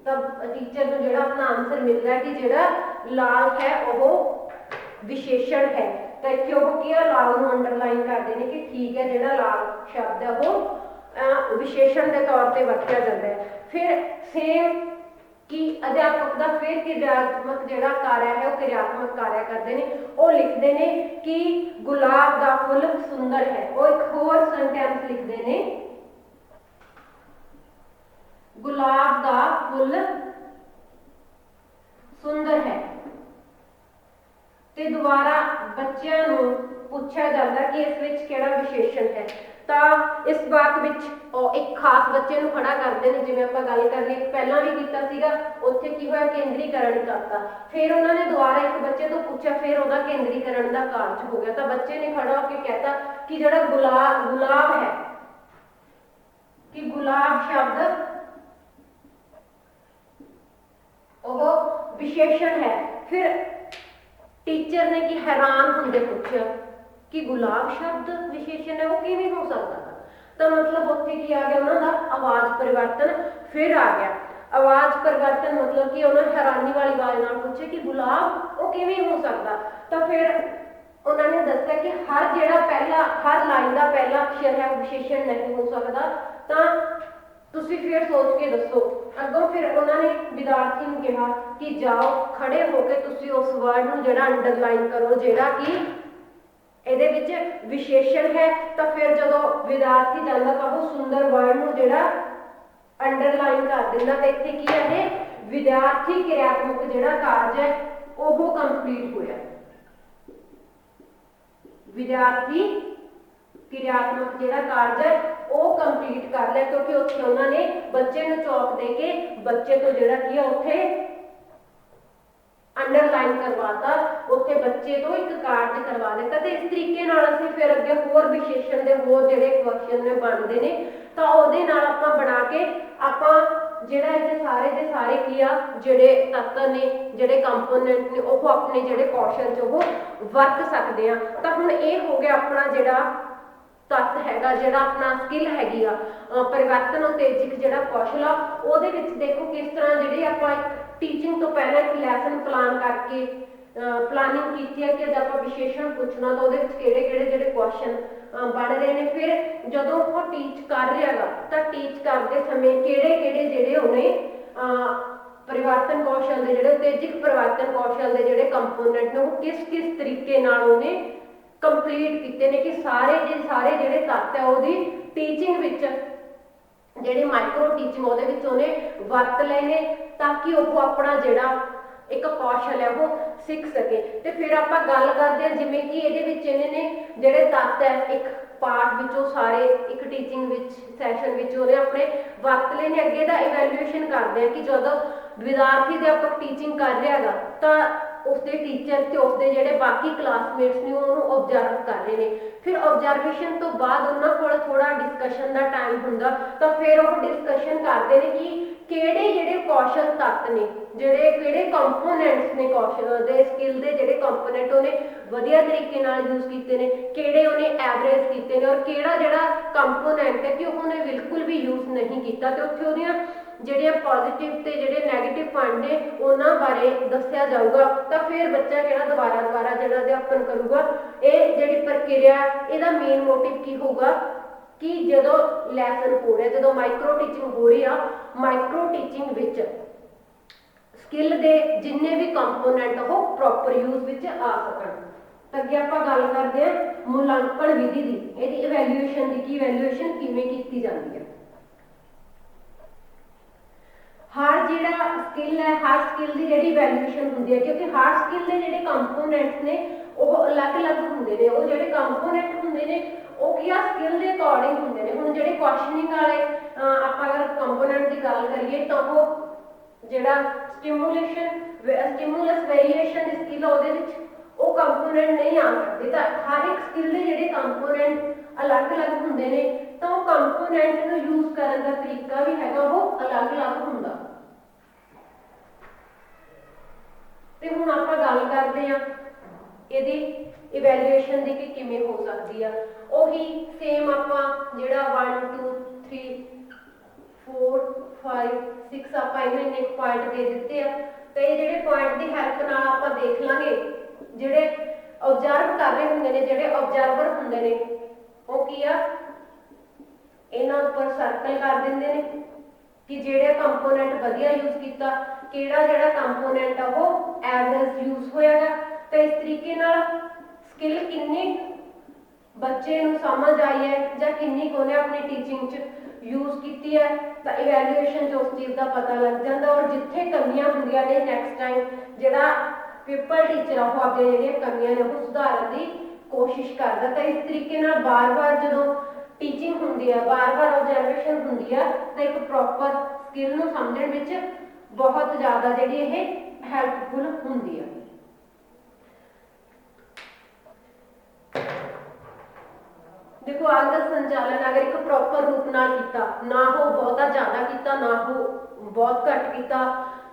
ਤਾਂ ਟੀਚਰ ਨੂੰ ਜਿਹੜਾ ਆਪਣਾ ਆਨਸਰ ਮਿਲਦਾ ਕਿ ਜਿਹੜਾ ਲਾਲ ਹੈ ਉਹ ਵਿਸ਼ੇਸ਼ਣ ਹੈ। ਤਾਂ ਇੱਥੇ ਉਹ ਕੀ ਆ? ਲਾਲ ਨੂੰ ਅੰਡਰਲਾਈਨ ਕਰਦੇ ਨੇ ਕਿ ਠੀਕ ਹੈ, ਜਿਹੜਾ ਲਾਲ ਸ਼ਬਦ ਹੈ ਉਹ ਵਿਸ਼ੇਸ਼ਣ ਦੇ ਤੌਰ ਤੇ ਵਰਤਿਆ ਜਾਂਦਾ ਹੈ। ਫਿਰ ਸੇਮ ਕਿ ਅਧਿਆਪਕ ਦਾ ਫਿਰ ਕਿਰਿਆਤਮਕ ਜਿਹੜਾ ਕਾਰਿਆ ਹੈ ਉਹ ਕਿਰਿਆਤਮਕ ਕਾਰਿਆ ਕਰਦੇ ਨੇ। ਉਹ ਲਿਖਦੇ ਨੇ ਕਿ ਗੁਲਾਬ ਦਾ ਫੁੱਲ ਸੁੰਦਰ ਹੈ। ਉਹ ਇੱਕ ਹੋਰ ਸੈਂਟੈਂਸ ਲਿਖਦੇ ਨੇ, ਗੁਲਾਬ ਦਾ ਫੁੱਲ ਸੁੰਦਰ ਹੈ। ਤੇ ਦੁਬਾਰਾ ਬੱਚਿਆਂ ਨੂੰ ਪੁੱਛਿਆ ਜਾਂਦਾ ਕਿ ਇਸ ਵਿੱਚ ਕਿਹੜਾ ਵਿਸ਼ੇਸ਼ਣ ਹੈ। ਤਾਂ ਇਸ ਬਾਤ ਵਿੱਚ ਇੱਕ ਖਾਸ ਬੱਚੇ ਨੂੰ ਖੜਾ ਕਰਦੇ ਨੇ, ਜਿਵੇਂ ਆਪਾਂ ਗੱਲ ਕਰ ਲਈ ਪਹਿਲਾਂ ਵੀ ਕੀਤਾ ਸੀਗਾ, ਉੱਥੇ ਕੀ ਹੋਇਆ? ਕੇਂਦਰੀਕਰਨ ਕਰਤਾ। ਫਿਰ ਉਹਨਾਂ ਨੇ ਦੁਬਾਰਾ ਇੱਕ ਬੱਚੇ ਤੋਂ ਪੁੱਛਿਆ, ਫਿਰ ਉਹਦਾ ਕੇਂਦਰੀਕਰਨ ਦਾ ਕਾਰਜ ਹੋ ਗਿਆ। ਤਾਂ ਬੱਚੇ ਨੇ ਖੜਾ ਹੋ ਕੇ ਕਹਿਤਾ ਕਿ ਜਿਹੜਾ ਗੁਲਾਬ ਹੈ, ਕਿ ਗੁਲਾਬ ਸ਼ਬਦ ਉਹ ਵਿਸ਼ੇਸ਼ਣ ਹੈ। ਫਿਰ ਟੀਚਰ ਨੇ ਕਿ ਹੈਰਾਨ ਹੁੰਦੇ ਪੁੱਛਿਆ ਕਿ ਗੁਲਾਬ ਸ਼ਬਦ ਵਿਸ਼ੇਸ਼ਣ ਹੈ, ਉਹ ਕਿਵੇਂ ਹੋ ਸਕਦਾ? ਤਾਂ ਮਤਲਬ ਉੱਥੇ ਕੀ ਆ ਗਿਆ? ਉਹਨਾਂ ਦਾ ਆਵਾਜ਼ ਪਰਿਵਰਤਨ ਫਿਰ ਆ ਗਿਆ। ਆਵਾਜ਼ ਪਰਿਵਰਤਨ ਮਤਲਬ ਕਿ ਉਹਨਾਂ ਹੈਰਾਨੀ ਵਾਲੀ ਆਵਾਜ਼ ਨਾਲ ਪੁੱਛੇ ਕਿ ਗੁਲਾਬ ਉਹ ਕਿਵੇਂ ਹੋ ਸਕਦਾ? ਤਾਂ ਫਿਰ ਉਹਨਾਂ ਨੇ ਦੱਸਿਆ ਕਿ ਹਰ ਲਾਈਨ ਦਾ ਪਹਿਲਾ ਅਕਸ਼ਰ ਹੈ ਉਹ ਵਿਸ਼ੇਸ਼ਣ ਨਹੀਂ ਹੋ ਸਕਦਾ। ਤਾਂ ਤੁਸੀਂ ਫਿਰ ਸੋਚ ਕੇ ਦੱਸੋ। ਅੱਗੋਂ ਫਿਰ ਉਹਨਾਂ ਨੇ ਵਿਦਿਆਰਥੀ ਨੂੰ ਕਿਹਾ ਕਿ ਜਾਓ ਖੜੇ ਹੋ ਕੇ ਤੁਸੀਂ ਉਸ ਵਰਡ ਨੂੰ ਜਿਹੜਾ ਅੰਡਰਲਾਈਨ ਕਰੋ, ਜਿਹੜਾ ਕਿ ਇਹਦੇ ਵਿੱਚ ਵਿਸ਼ੇਸ਼ਣ ਹੈ। ਤਾਂ ਫਿਰ ਜਦੋਂ ਵਿਦਿਆਰਥੀ ਜਾਂਦਾ ਤਾਂ ਉਹ ਸੁੰਦਰ ਵਰਡ ਨੂੰ ਜਿਹੜਾ ਅੰਡਰਲਾਈਨ ਕਰ ਦਿੰਦਾ। ਤੇ ਇੱਥੇ ਕੀ ਹੈ? ਇਹ ਵਿਦਿਆਰਥੀ ਕਿਰਿਆਤਮਕ ਜਿਹੜਾ ਕਾਰਜ ਹੈ ਉਹ ਕੰਪਲੀਟ ਹੋਇਆ। ਵਿਦਿਆਰਥੀ ਕਿਰਿਆਤਮਕ ਜਿਹੜਾ ਕਾਰਜ ਹੈ ਉਹ ਕੰਪਲੀਟ ਕਰ ਲਿਆ, ਕਿਉਂਕਿ ਉੱਥੇ ਉਹਨਾਂ ਨੇ ਬੱਚੇ ਨੂੰ ਚੌਕ ਦੇ ਕੇ ਬੱਚੇ ਤੋਂ ਜਿਹੜਾ ਕੀ ਆ ਉੱਥੇ ਅੰਡਰਲਾਈਨ ਕਰਵਾਤਾ, ਉੱਥੇ ਬੱਚੇ ਤੋਂ ਇੱਕ ਕਾਰਜ ਕਰਵਾ ਦਿੱਤਾ। ਤੇ ਇਸ ਤਰੀਕੇ ਨਾਲ ਅਸੀਂ ਫਿਰ ਅੱਗੇ ਹੋਰ ਵਿਸ਼ੇਸ਼ਣ ਦੇ ਹੋਰ ਜਿਹੜੇ ਕੁਐਸਚਨ ਨੇ ਬਣਦੇ ਨੇ ਤਾਂ ਉਹਦੇ ਨਾਲ ਆਪਾਂ ਬਣਾ ਕੇ ਆਪਾਂ ਜਿਹੜਾ ਇਹਦੇ ਸਾਰੇ ਦੇ ਸਾਰੇ ਕੀ ਆ ਜਿਹੜੇ ਤੱਤ ਨੇ, ਜਿਹੜੇ ਕੰਪੋਨੈਂਟ ਨੇ, ਉਹ ਆਪਣੇ ਜਿਹੜੇ ਕੌਸ਼ਲ 'ਚ ਉਹ ਵਰਤ ਸਕਦੇ ਆ। ਤਾਂ ਹੁਣ ਇਹ ਹੋ ਗਿਆ ਆਪਣਾ ਜਿਹੜਾ ਤੱਤ ਹੈਗਾ, ਜਿਹੜਾ ਆਪਣਾ ਸਕਿੱਲ ਹੈਗੀ ਆ ਪਰਿਵਰਤਨ ਉਤੇਜਕ ਜਿਹੜਾ ਕੌਸ਼ਲ ਆ। ਉਹਦੇ ਵਿੱਚ ਦੇਖੋ ਕਿਸ ਤਰ੍ਹਾਂ ਜਿਹੜੀ ਆਪਾਂ ਇੱਕ ਟੀਚਿੰਗ ਤੋਂ ਪਹਿਲਾਂ ਇੱਕ ਲੈਸਨ ਪਲਾਨ ਕਰਕੇ ਪਲਾਨਿੰਗ ਕੀਤੀ ਹੈ ਕਿ ਅੱਜ ਆਪਾਂ ਵਿਸ਼ੇਸ਼ਣ ਪੁੱਛਣਾ ਤਾਂ ਉਹਦੇ ਵਿੱਚ ਕਿਹੜੇ ਕਿਹੜੇ ਜਿਹੜੇ ਕੁਐਸਚਨ ਬਣ ਰਹੇ ਨੇ। ਫਿਰ ਜਦੋਂ ਉਹ ਟੀਚ ਕਰ ਰਿਹਾ ਗਾ ਤਾਂ ਟੀਚ ਕਰਦੇ ਸਮੇਂ ਕਿਹੜੇ ਕਿਹੜੇ ਜਿਹੜੇ ਉਹਨੇ ਪਰਿਵਰਤਨ ਕੌਸ਼ਲ ਦੇ ਜਿਹੜੇ ਉਤੇਜਕ ਪਰਿਵਰਤਨ ਕੌਸ਼ਲ ਦੇ ਜਿਹੜੇ ਕੰਪੋਨੈਂਟ ਨੇ ਉਹ ਕਿਸ ਕਿਸ ਤਰੀਕੇ ਨਾਲ ਉਹਨੇ ਕੰਪਲੀਟ ਕੀਤੇ ਨੇ, ਕਿ ਸਾਰੇ ਜਿਹੜੇ ਤੱਤ ਹੈ ਉਹਦੀ ਟੀਚਿੰਗ ਵਿੱਚ ਜਿਹੜੀ ਮਾਈਕਰੋ ਟੀਚਿੰਗ ਉਹਦੇ ਵਿੱਚ ਉਹਨੇ ਵਰਤ ਲਏ ਨੇ ਤਾਂ ਕਿ ਉਹ ਆਪਣਾ ਜਿਹੜਾ ਇੱਕ ਕੌਸ਼ਲ ਹੈ ਉਹ ਸਿੱਖ ਸਕੇ। ਤੇ ਫਿਰ ਆਪਾਂ ਗੱਲ ਕਰਦੇ ਹਾਂ ਜਿਵੇਂ ਕਿ ਇਹਦੇ ਵਿੱਚ ਇਹਨੇ ਨੇ ਜਿਹੜੇ ਤੱਤ ਹੈ ਇੱਕ ਪਾਠ ਵਿੱਚੋਂ ਸਾਰੇ ਇੱਕ ਟੀਚਿੰਗ ਵਿੱਚ ਸੈਸ਼ਨ ਵਿੱਚ ਉਹਨੇ ਆਪਣੇ ਵਰਤ ਲਏ ਨੇ। ਅੱਗੇ ਦਾ ਇਵੈਲੂਏਸ਼ਨ ਕਰਦੇ ਆ ਕਿ ਜਦੋਂ ਵਿਦਿਆਰਥੀ ਦੇ ਆਪਾਂ ਟੀਚਿੰਗ ਕਰ ਰਿਹਾ ਗਾ ਤਾਂ ਉਸਦੇ ਟੀਚਰ ਤੇ ਉਸਦੇ ਜਿਹੜੇ ਬਾਕੀ ਕਲਾਸਮੇਟਸ ਨੇ ਉਹਨੂੰ ਓਬਜ਼ਰਵ ਕਰ ਰਹੇ ਨੇ। ਫਿਰ ਓਬਜ਼ਰਵੇਸ਼ਨ ਤੋਂ ਬਾਅਦ ਉਹਨਾਂ ਕੋਲ ਥੋੜਾ ਡਿਸਕਸ਼ਨ ਦਾ ਟਾਈਮ ਹੁੰਦਾ ਤਾਂ ਫਿਰ ਉਹ ਡਿਸਕਸ਼ਨ ਕਰਦੇ ਨੇ ਕਿ ਕਿਹੜੇ ਜਿਹੜੇ ਕੌਸ਼ਲ ਤੱਤ ਨੇ, ਕਿਹੜੇ ਕੰਪੋਨੈਂਟਸ ਨੇ ਕੌਸ਼ਲ ਦੇ ਸਕਿੱਲ ਦੇ ਜਿਹੜੇ ਕੰਪੋਨੈਂਟ ਉਹਨੇ ਵਧੀਆ ਤਰੀਕੇ ਨਾਲ ਯੂਜ਼ ਕੀਤੇ ਨੇ, ਕਿਹੜੇ ਉਹਨੇ ਐਵਰੇਜ ਕੀਤੇ ਨੇ ਔਰ ਕਿਹੜਾ ਜਿਹੜਾ ਕੰਪੋਨੈਂਟ ਹੈ ਕਿ ਉਹਨੇ ਬਿਲਕੁਲ ਵੀ ਯੂਜ਼ ਨਹੀਂ ਕੀਤਾ। ਤੇ ਉੱਥੇ ਉਹਦੀਆਂ ਜਿਹੜੀਆਂ ਪੋਜ਼ਿਟਿਵ ਤੇ ਜਿਹੜੇ ਨੈਗੇਟਿਵ ਪੁਆਇੰਟ ਨੇ ਉਹਨਾਂ ਬਾਰੇ ਦੱਸਿਆ ਜਾਊਗਾ। ਤਾਂ ਫਿਰ ਬੱਚਾ ਕਿਹੜਾ ਦੁਬਾਰਾ ਜਿਹੜਾ ਅਧਿਆਪਨ ਕਰੂਗਾ। ਇਹ ਜਿਹੜੀ ਪ੍ਰਕਿਰਿਆ ਇਹਦਾ ਮੇਨ ਮੋਟਿਵ ਕੀ ਹੋਊਗਾ ਕਿ ਜਦੋਂ ਲੈਸਨ ਹੋ ਰਿਹਾ, ਜਦੋਂ ਮਾਈਕਰੋ ਟੀਚਿੰਗ ਹੋ ਰਹੀ ਆ, ਮਾਈਕਰੋ ਟੀਚਿੰਗ ਵਿੱਚ ਸਕਿੱਲ ਦੇ ਜਿੰਨੇ ਵੀ ਕੰਪੋਨੈਂਟ ਉਹ ਪ੍ਰੋਪਰ ਯੂਜ਼ ਵਿੱਚ ਆ ਸਕਣ। ਤਾਂ ਅੱਗੇ ਆਪਾਂ ਗੱਲ ਕਰਦੇ ਹਾਂ ਮੁਲਾਂਕਣ ਵਿਧੀ ਦੀ, ਇਹਦੀ ਇਵੈਲੂਏਸ਼ਨ ਦੀ, ਕਿ ਇਵੈਲੂਏਸ਼ਨ ਕਿਵੇਂ ਕੀਤੀ ਜਾਂਦੀ ਹੈ। ਹਰ ਜਿਹੜਾ ਸਕਿੱਲ ਹੈ, ਹਰ ਸਕਿੱਲ ਦੀ ਜਿਹੜੀ ਵੈਲਿਊਏਸ਼ਨ ਹੁੰਦੀ ਹੈ, ਕਿਉਂਕਿ ਹਰ ਸਕਿੱਲ ਦੇ ਜਿਹੜੇ ਕੰਪੋਨੈਂਟਸ ਨੇ ਉਹ ਅਲੱਗ-ਅਲੱਗ ਹੁੰਦੇ ਨੇ। ਉਹ ਜਿਹੜੇ ਕੰਪੋਨੈਂਟ ਹੁੰਦੇ ਨੇ ਉਹ ਕੀ ਆ, ਸਕਿੱਲ ਦੇ ਅਕੋਰਡਿੰਗ ਹੁੰਦੇ ਨੇ। ਹੁਣ ਜਿਹੜੇ ਕੁਐਸਚਨਿੰਗ ਵਾਲੇ ਆਪਾਂ ਅਗਰ ਕੰਪੋਨੈਂਟ ਦੀ ਗੱਲ ਕਰੀਏ ਤਾਂ ਉਹ ਜਿਹੜਾ ਸਟਿਮੂਲਸ ਵੇਰੀਏਸ਼ਨ ਦੀ ਸਕਿੱਲ ਉਹਦੇ ਵਿੱਚ ਉਹ ਕੰਪੋਨੈਂਟ ਨਹੀਂ ਆ ਸਕਦੇ। ਤਾਂ ਹਰ ਇੱਕ ਸਕਿੱਲ ਦੇ ਜਿਹੜੇ ਕੰਪੋਨੈਂਟ ਅਲੱਗ-ਅਲੱਗ ਹੁੰਦੇ ਨੇ, ਤਾਂ ਉਹ ਕੰਪੋਨੈਂਟ ਨੂੰ ਯੂਜ਼ ਕਰਨ ਦਾ ਤਰੀਕਾ ਵੀ ਹੈਗਾ ਉਹ ਅਲੱਗ-ਅਲੱਗ ਹੁੰਦਾ। ਤੇ ਹੁਣ ਆਪਾਂ ਗੱਲ ਕਰਦੇ ਹਾਂ ਇਹਦੀ ਇਵੈਲੂਏਸ਼ਨ ਦੀ ਕਿ ਕਿਵੇਂ ਹੋ ਸਕਦੀ ਆ। ਉਹੀ ਸੇਮ ਆਪਾਂ ਜਿਹੜਾ 1 2 3 4 5 6 ਆਪਾਂ ਇੰਨੇ ਪੁਆਇੰਟ ਦੇ ਦਿੱਤੇ ਆ। ਤੇ ਇਹ ਜਿਹੜੇ ਪੁਆਇੰਟ ਦੀ ਹੈਲਪ ਨਾਲ ਆਪਾਂ ਦੇਖ ਲਾਂਗੇ ਜਿਹੜੇ ਆਬਜ਼ਰਵ ਕਰ ਰਹੇ ਹੁੰਦੇ ਨੇ, ਜਿਹੜੇ ਆਬਜ਼ਰਵਰ ਹੁੰਦੇ ਨੇ ਉਹ ਕੀ ਆ, ਇਹਨਾਂ ਉੱਪਰ ਸਰਕਲ ਕਰ ਦਿੰਦੇ ਨੇ ਕਿ ਜਿਹੜੇ ਕੰਪੋਨੈਂਟ ਵਧੀਆ ਯੂਜ਼ ਕੀਤਾ, ਕਿਹੜਾ ਜਿਹੜਾ ਕੰਪੋਨੈਂਟ ਆ ਉਹ ਐਵਰੇਜ ਯੂਜ਼ ਹੋਇਆਗਾ। ਤਾਂ ਇਸ ਤਰੀਕੇ ਨਾਲ ਸਕਿੱਲ ਕਿੰਨੀ ਬੱਚੇ ਨੂੰ ਸਮਝ ਆਈ ਹੈ ਜਾਂ ਕਿੰਨੀ ਕੁ ਉਹਨੇ ਆਪਣੀ ਟੀਚਿੰਗ 'ਚ ਯੂਜ਼ ਕੀਤੀ ਹੈ, ਤਾਂ ਇਵੈਲੂਏਸ਼ਨ 'ਚ ਉਸ ਚੀਜ਼ ਦਾ ਪਤਾ ਲੱਗ ਜਾਂਦਾ। ਔਰ ਜਿੱਥੇ ਕਮੀਆਂ ਹੁੰਦੀਆਂ ਨੇ ਨੈਕਸਟ ਟਾਈਮ ਜਿਹੜਾ ਪੇਪਰ ਟੀਚਰ ਆ ਉਹ ਆਪਣੀਆਂ ਜਿਹੜੀਆਂ ਕਮੀਆਂ ਨੇ ਉਹ ਸੁਧਾਰਨ ਦੀ ਕੋਸ਼ਿਸ਼ ਕਰਦਾ। ਤਾਂ ਇਸ ਤਰੀਕੇ ਨਾਲ ਬਾਰ-ਬਾਰ ਜਦੋਂ ਟੀਚਿੰਗ ਹੁੰਦੀ ਹੈ, ਬਾਰ-ਬਾਰ ਆਬਜ਼ਰਵੇਸ਼ਨ ਹੁੰਦੀ ਹੈ, ਤਾਂ ਇੱਕ ਪ੍ਰੋਪਰ ਸਕਿੱਲ ਨੂੰ ਸਮਝਣ ਵਿੱਚ ਬਹੁਤ ਜ਼ਿਆਦਾ ਜਿਹੜੀ ਇਹ ਹੈਲਪਫੁਲ ਹੁੰਦੀ ਹੈ। ਦੇਖੋ ਅੰਗ ਸੰਚਾਲਨ ਅਗਰ ਇੱਕ ਪ੍ਰੋਪਰ ਰੂਪ ਨਾਲ ਕੀਤਾ, ਨਾ ਹੋ ਬਹੁਤਾ ਜ਼ਿਆਦਾ ਕੀਤਾ, ਨਾ ਹੋ ਬਹੁਤ ਘੱਟ ਕੀਤਾ,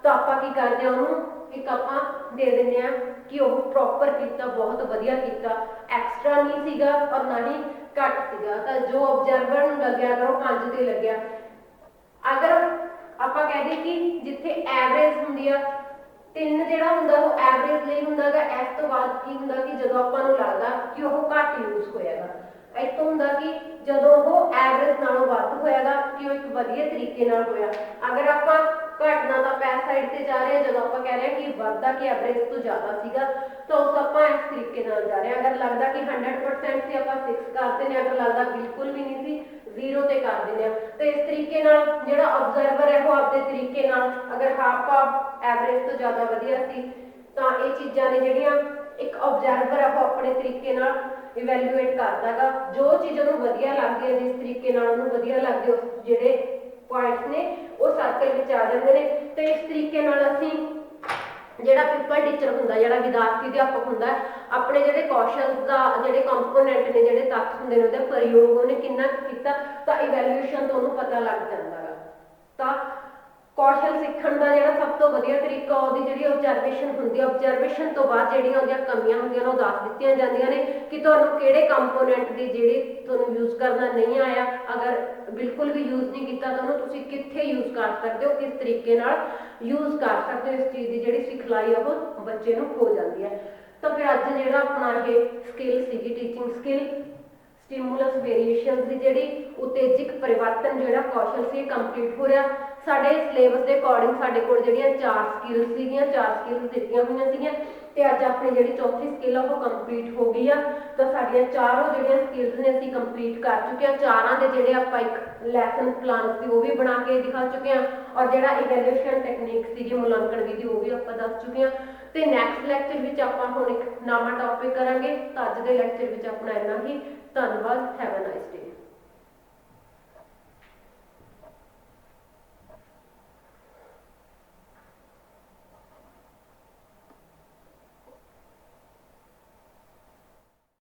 ਤਾਂ ਆਪਾਂ ਕੀ ਕਰਦੇ ਹਾਂ, ਉਹਨੂੰ ਇੱਕ ਆਪਾਂ ਦੇ ਦਿੰਦੇ ਹਾਂ ਕਿ ਉਹ ਪ੍ਰੋਪਰ ਕੀਤਾ, ਬਹੁਤ ਵਧੀਆ ਕੀਤਾ, ਐਕਸਟਰਾ ਨਹੀਂ ਸੀਗਾ ਔਰ ਨਾ ਹੀ ਘੱਟ ਸੀਗਾ। ਤਾਂ ਜੋ ਆਬਜ਼ਰਵਰ ਨੂੰ ਲੱਗਿਆ ਅਗਰ ਉਹ 5 ਤੇ ਲੱਗਿਆ, ਅਗਰ ਆਪਾਂ ਕਹਿ ਦਈਏ ਕਿ ਜਿੱਥੇ ਐਵਰੇਜ ਹੁੰਦੀ ਆ 3 ਜਿਹੜਾ ਹੁੰਦਾ ਉਹ ਐਵਰੇਜ ਲਈ ਹੁੰਦਾ ਗਾ। ਇਸ ਤੋਂ ਬਾਅਦ ਕੀ ਹੁੰਦਾ ਕਿ ਜਦੋਂ ਆਪਾਂ ਨੂੰ ਲੱਗਦਾ ਕਿ ਉਹ ਘੱਟ ਯੂਜ਼ ਹੋਇਆਗਾ, ਇੱਥੋਂ ਹੁੰਦਾ ਕਿ ਜਦੋਂ ਉਹ ਐਵਰੇਜ ਨਾਲੋਂ ਵੱਧ ਹੋਇਆਗਾ ਕਿ ਉਹ ਇੱਕ ਵਧੀਆ ਤਰੀਕੇ ਨਾਲ ਹੋਇਆ। ਅਗਰ ਆਪਾਂ ਘਟਨਾ ਦਾ ਪੈਰ ਸਾਈਡ ਤੇ ਜਾ ਰਹੇ ਹਾਂ, ਜਦੋਂ ਆਪਾਂ ਕਹਿ ਰਹੇ ਹਾਂ ਕਿ ਵੱਧਦਾ ਕਿ ਐਵਰੇਜ ਤੋਂ ਜ਼ਿਆਦਾ ਸੀਗਾ, ਤਾਂ ਉਸ ਆਪਾਂ ਇਸ ਤਰੀਕੇ ਨਾਲ ਜਾ ਰਹੇ ਹਾਂ। ਅਗਰ ਲੱਗਦਾ ਕਿ 100% ਸੀ ਆਪਾਂ 6 ਕਰਦੇ ਨੇ, ਅਗਰ ਲੱਗਦਾ ਬਿਲਕੁਲ ਵੀ ਨਹੀਂ ਸੀ 0 ਤੇ ਕਰ ਦਿੰਦੇ ਆ। ਤਾਂ ਇਸ ਤਰੀਕੇ ਨਾਲ ਜਿਹੜਾ ਆਬਜ਼ਰਵਰ ਹੈ ਉਹ ਆਪਣੇ ਤਰੀਕੇ ਨਾਲ, ਅਗਰ ਹਾਫ ਐਵਰੇਜ ਤੋਂ ਜ਼ਿਆਦਾ ਵਧੀਆ ਸੀ, ਤਾਂ ਇਹ ਚੀਜ਼ਾਂ ਨੇ ਜਿਹੜੀਆਂ ਇੱਕ ਆਬਜ਼ਰਵਰ ਹੈ ਉਹ ਆਪਣੇ ਤਰੀਕੇ ਨਾਲ ਇਵੈਲੂਏਟ ਕਰਦਾ ਗਾ। ਜੋ ਚੀਜ਼ ਉਹਨੂੰ ਵਧੀਆ ਲੱਗਦੀ ਹੈ, ਜਿਸ ਤਰੀਕੇ ਨਾਲ ਉਹਨੂੰ ਵਧੀਆ ਲੱਗਦੇ ਉਸ ਜਿਹੜੇ ਪੁਆਇੰਟਸ ਨੇ ਉਹ ਸਰਕਲ ਵਿੱਚ ਆ ਜਾਂਦੇ ਨੇ। ਤੇ ਇਸ ਤਰੀਕੇ ਨਾਲ ਅਸੀਂ ਜਿਹੜਾ ਪੇਪਰ ਟੀਚਰ ਹੁੰਦਾ, ਜਿਹੜਾ ਵਿਦਿਆਰਥੀ ਅਧਿਆਪਕ ਹੁੰਦਾ, ਆਪਣੇ ਜਿਹੜੇ ਕੌਸ਼ਲ ਦਾ ਜਿਹੜੇ ਕੰਪੋਨੈਂਟ ਨੇ, ਜਿਹੜੇ ਤੱਤ ਹੁੰਦੇ ਨੇ, ਉਹਦਾ ਪ੍ਰਯੋਗ ਉਹਨੇ ਕਿੰਨਾ ਕੀਤਾ, ਤਾਂ ਇਵੈਲੂਏਸ਼ਨ ਤੋਂ ਉਹਨੂੰ ਪਤਾ ਲੱਗ ਜਾਂਦਾ ਗਾ। ਤਾਂ ਕੌਸ਼ਲ ਸਿੱਖਣ ਦਾ ਜਿਹੜਾ ਸਭ ਤੋਂ ਵਧੀਆ ਤਰੀਕਾ ਉਹਦੀ ਜਿਹੜੀ ਆਬਜ਼ਰਵੇਸ਼ਨ ਹੁੰਦੀ ਹੈ, ਆਬਜ਼ਰਵੇਸ਼ਨ ਤੋਂ ਬਾਅਦ ਜਿਹੜੀਆਂ ਉਹਦੀਆਂ ਕਮੀਆਂ ਹੁੰਦੀਆਂ ਨੇ ਉਹ ਦੱਸ ਦਿੱਤੀਆਂ ਜਾਂਦੀਆਂ ਨੇ ਕਿ ਤੁਹਾਨੂੰ ਕਿਹੜੇ ਕੰਪੋਨੈਂਟ ਦੀ ਜਿਹੜੀ ਤੁਹਾਨੂੰ ਯੂਜ਼ ਕਰਨਾ ਨਹੀਂ ਆਇਆ, ਅਗਰ ਬਿਲਕੁਲ ਵੀ ਯੂਜ਼ ਨਹੀਂ ਕੀਤਾ ਤਾਂ ਉਹਨੂੰ ਤੁਸੀਂ ਕਿੱਥੇ ਯੂਜ਼ ਕਰ ਸਕਦੇ ਹੋ, ਕਿਸ ਤਰੀਕੇ ਨਾਲ ਯੂਜ਼ ਕਰ ਸਕਦੇ ਹੋ। ਇਸ ਚੀਜ਼ ਦੀ ਜਿਹੜੀ ਸਿਖਲਾਈ ਉਹ ਬੱਚੇ ਨੂੰ ਹੋ ਜਾਂਦੀ ਹੈ। ਤਾਂ ਫਿਰ ਅੱਜ ਜਿਹੜਾ ਆਪਣਾ ਇਹ ਸਕਿੱਲ ਸੀਗੀ, ਟੀਚਿੰਗ ਸਕਿੱਲ, ਸਟਿਮੂਲਸ ਵੇਰੀਏਸ਼ਨਸ ਦੀ ਜਿਹੜੀ ਉਤੇਜਕ ਪਰਿਵਰਤਨ ਜਿਹੜਾ ਕੌਸ਼ਲ ਸੀ, ਕੰਪਲੀਟ ਹੋ ਰਿਹਾ। ਸਾਡੇ ਸਿਲੇਬਸ ਦੇ ਅਕੋਰਡਿੰਗ ਸਾਡੇ ਕੋਲ ਜਿਹੜੀਆਂ 4 ਸਕਿੱਲਸ ਸੀਗੀਆਂ, 4 ਸਕਿੱਲਸ ਦਿੱਤੀਆਂ ਹੋਈਆਂ ਸੀਗੀਆਂ, ਤੇ ਅੱਜ ਆਪਣੀ ਜਿਹੜੀ ਚੌਥੀ ਸਕਿੱਲ ਆ ਉਹ ਕੰਪਲੀਟ ਹੋ ਗਈ ਆ। ਤਾਂ ਸਾਡੀਆਂ ਚਾਰੋਂ ਜਿਹੜੀਆਂ ਸਕਿੱਲਸ ਨੇ ਅਸੀਂ ਕੰਪਲੀਟ ਕਰ ਚੁੱਕੇ ਹਾਂ। ਚਾਰਾਂ ਦੇ ਜਿਹੜੇ ਆਪਾਂ ਇੱਕ ਲੈਸਨ ਪਲਾਨ ਸੀ ਉਹ ਵੀ ਬਣਾ ਕੇ ਦਿਖਾ ਚੁੱਕੇ ਹਾਂ, ਔਰ ਜਿਹੜਾ ਇਵੈਲੂਏਸ਼ਨ ਟੈਕਨੀਕ ਸੀਗੀ, ਮੁਲਾਂਕਣ ਵਿਧੀ, ਉਹ ਵੀ ਆਪਾਂ ਦੱਸ ਚੁੱਕੇ ਹਾਂ। ਤੇ ਨੈਕਸਟ ਲੈਕਚਰ ਵਿੱਚ ਆਪਾਂ ਹੁਣ ਇੱਕ ਨਵਾਂ ਟੌਪਿਕ ਕਰਾਂਗੇ। ਤਾਂ ਅੱਜ ਦੇ ਲੈਕਚਰ ਵਿੱਚ ਆਪਣਾ ਇੰਨਾ ਹੀ। ਧੰਨਵਾਦ।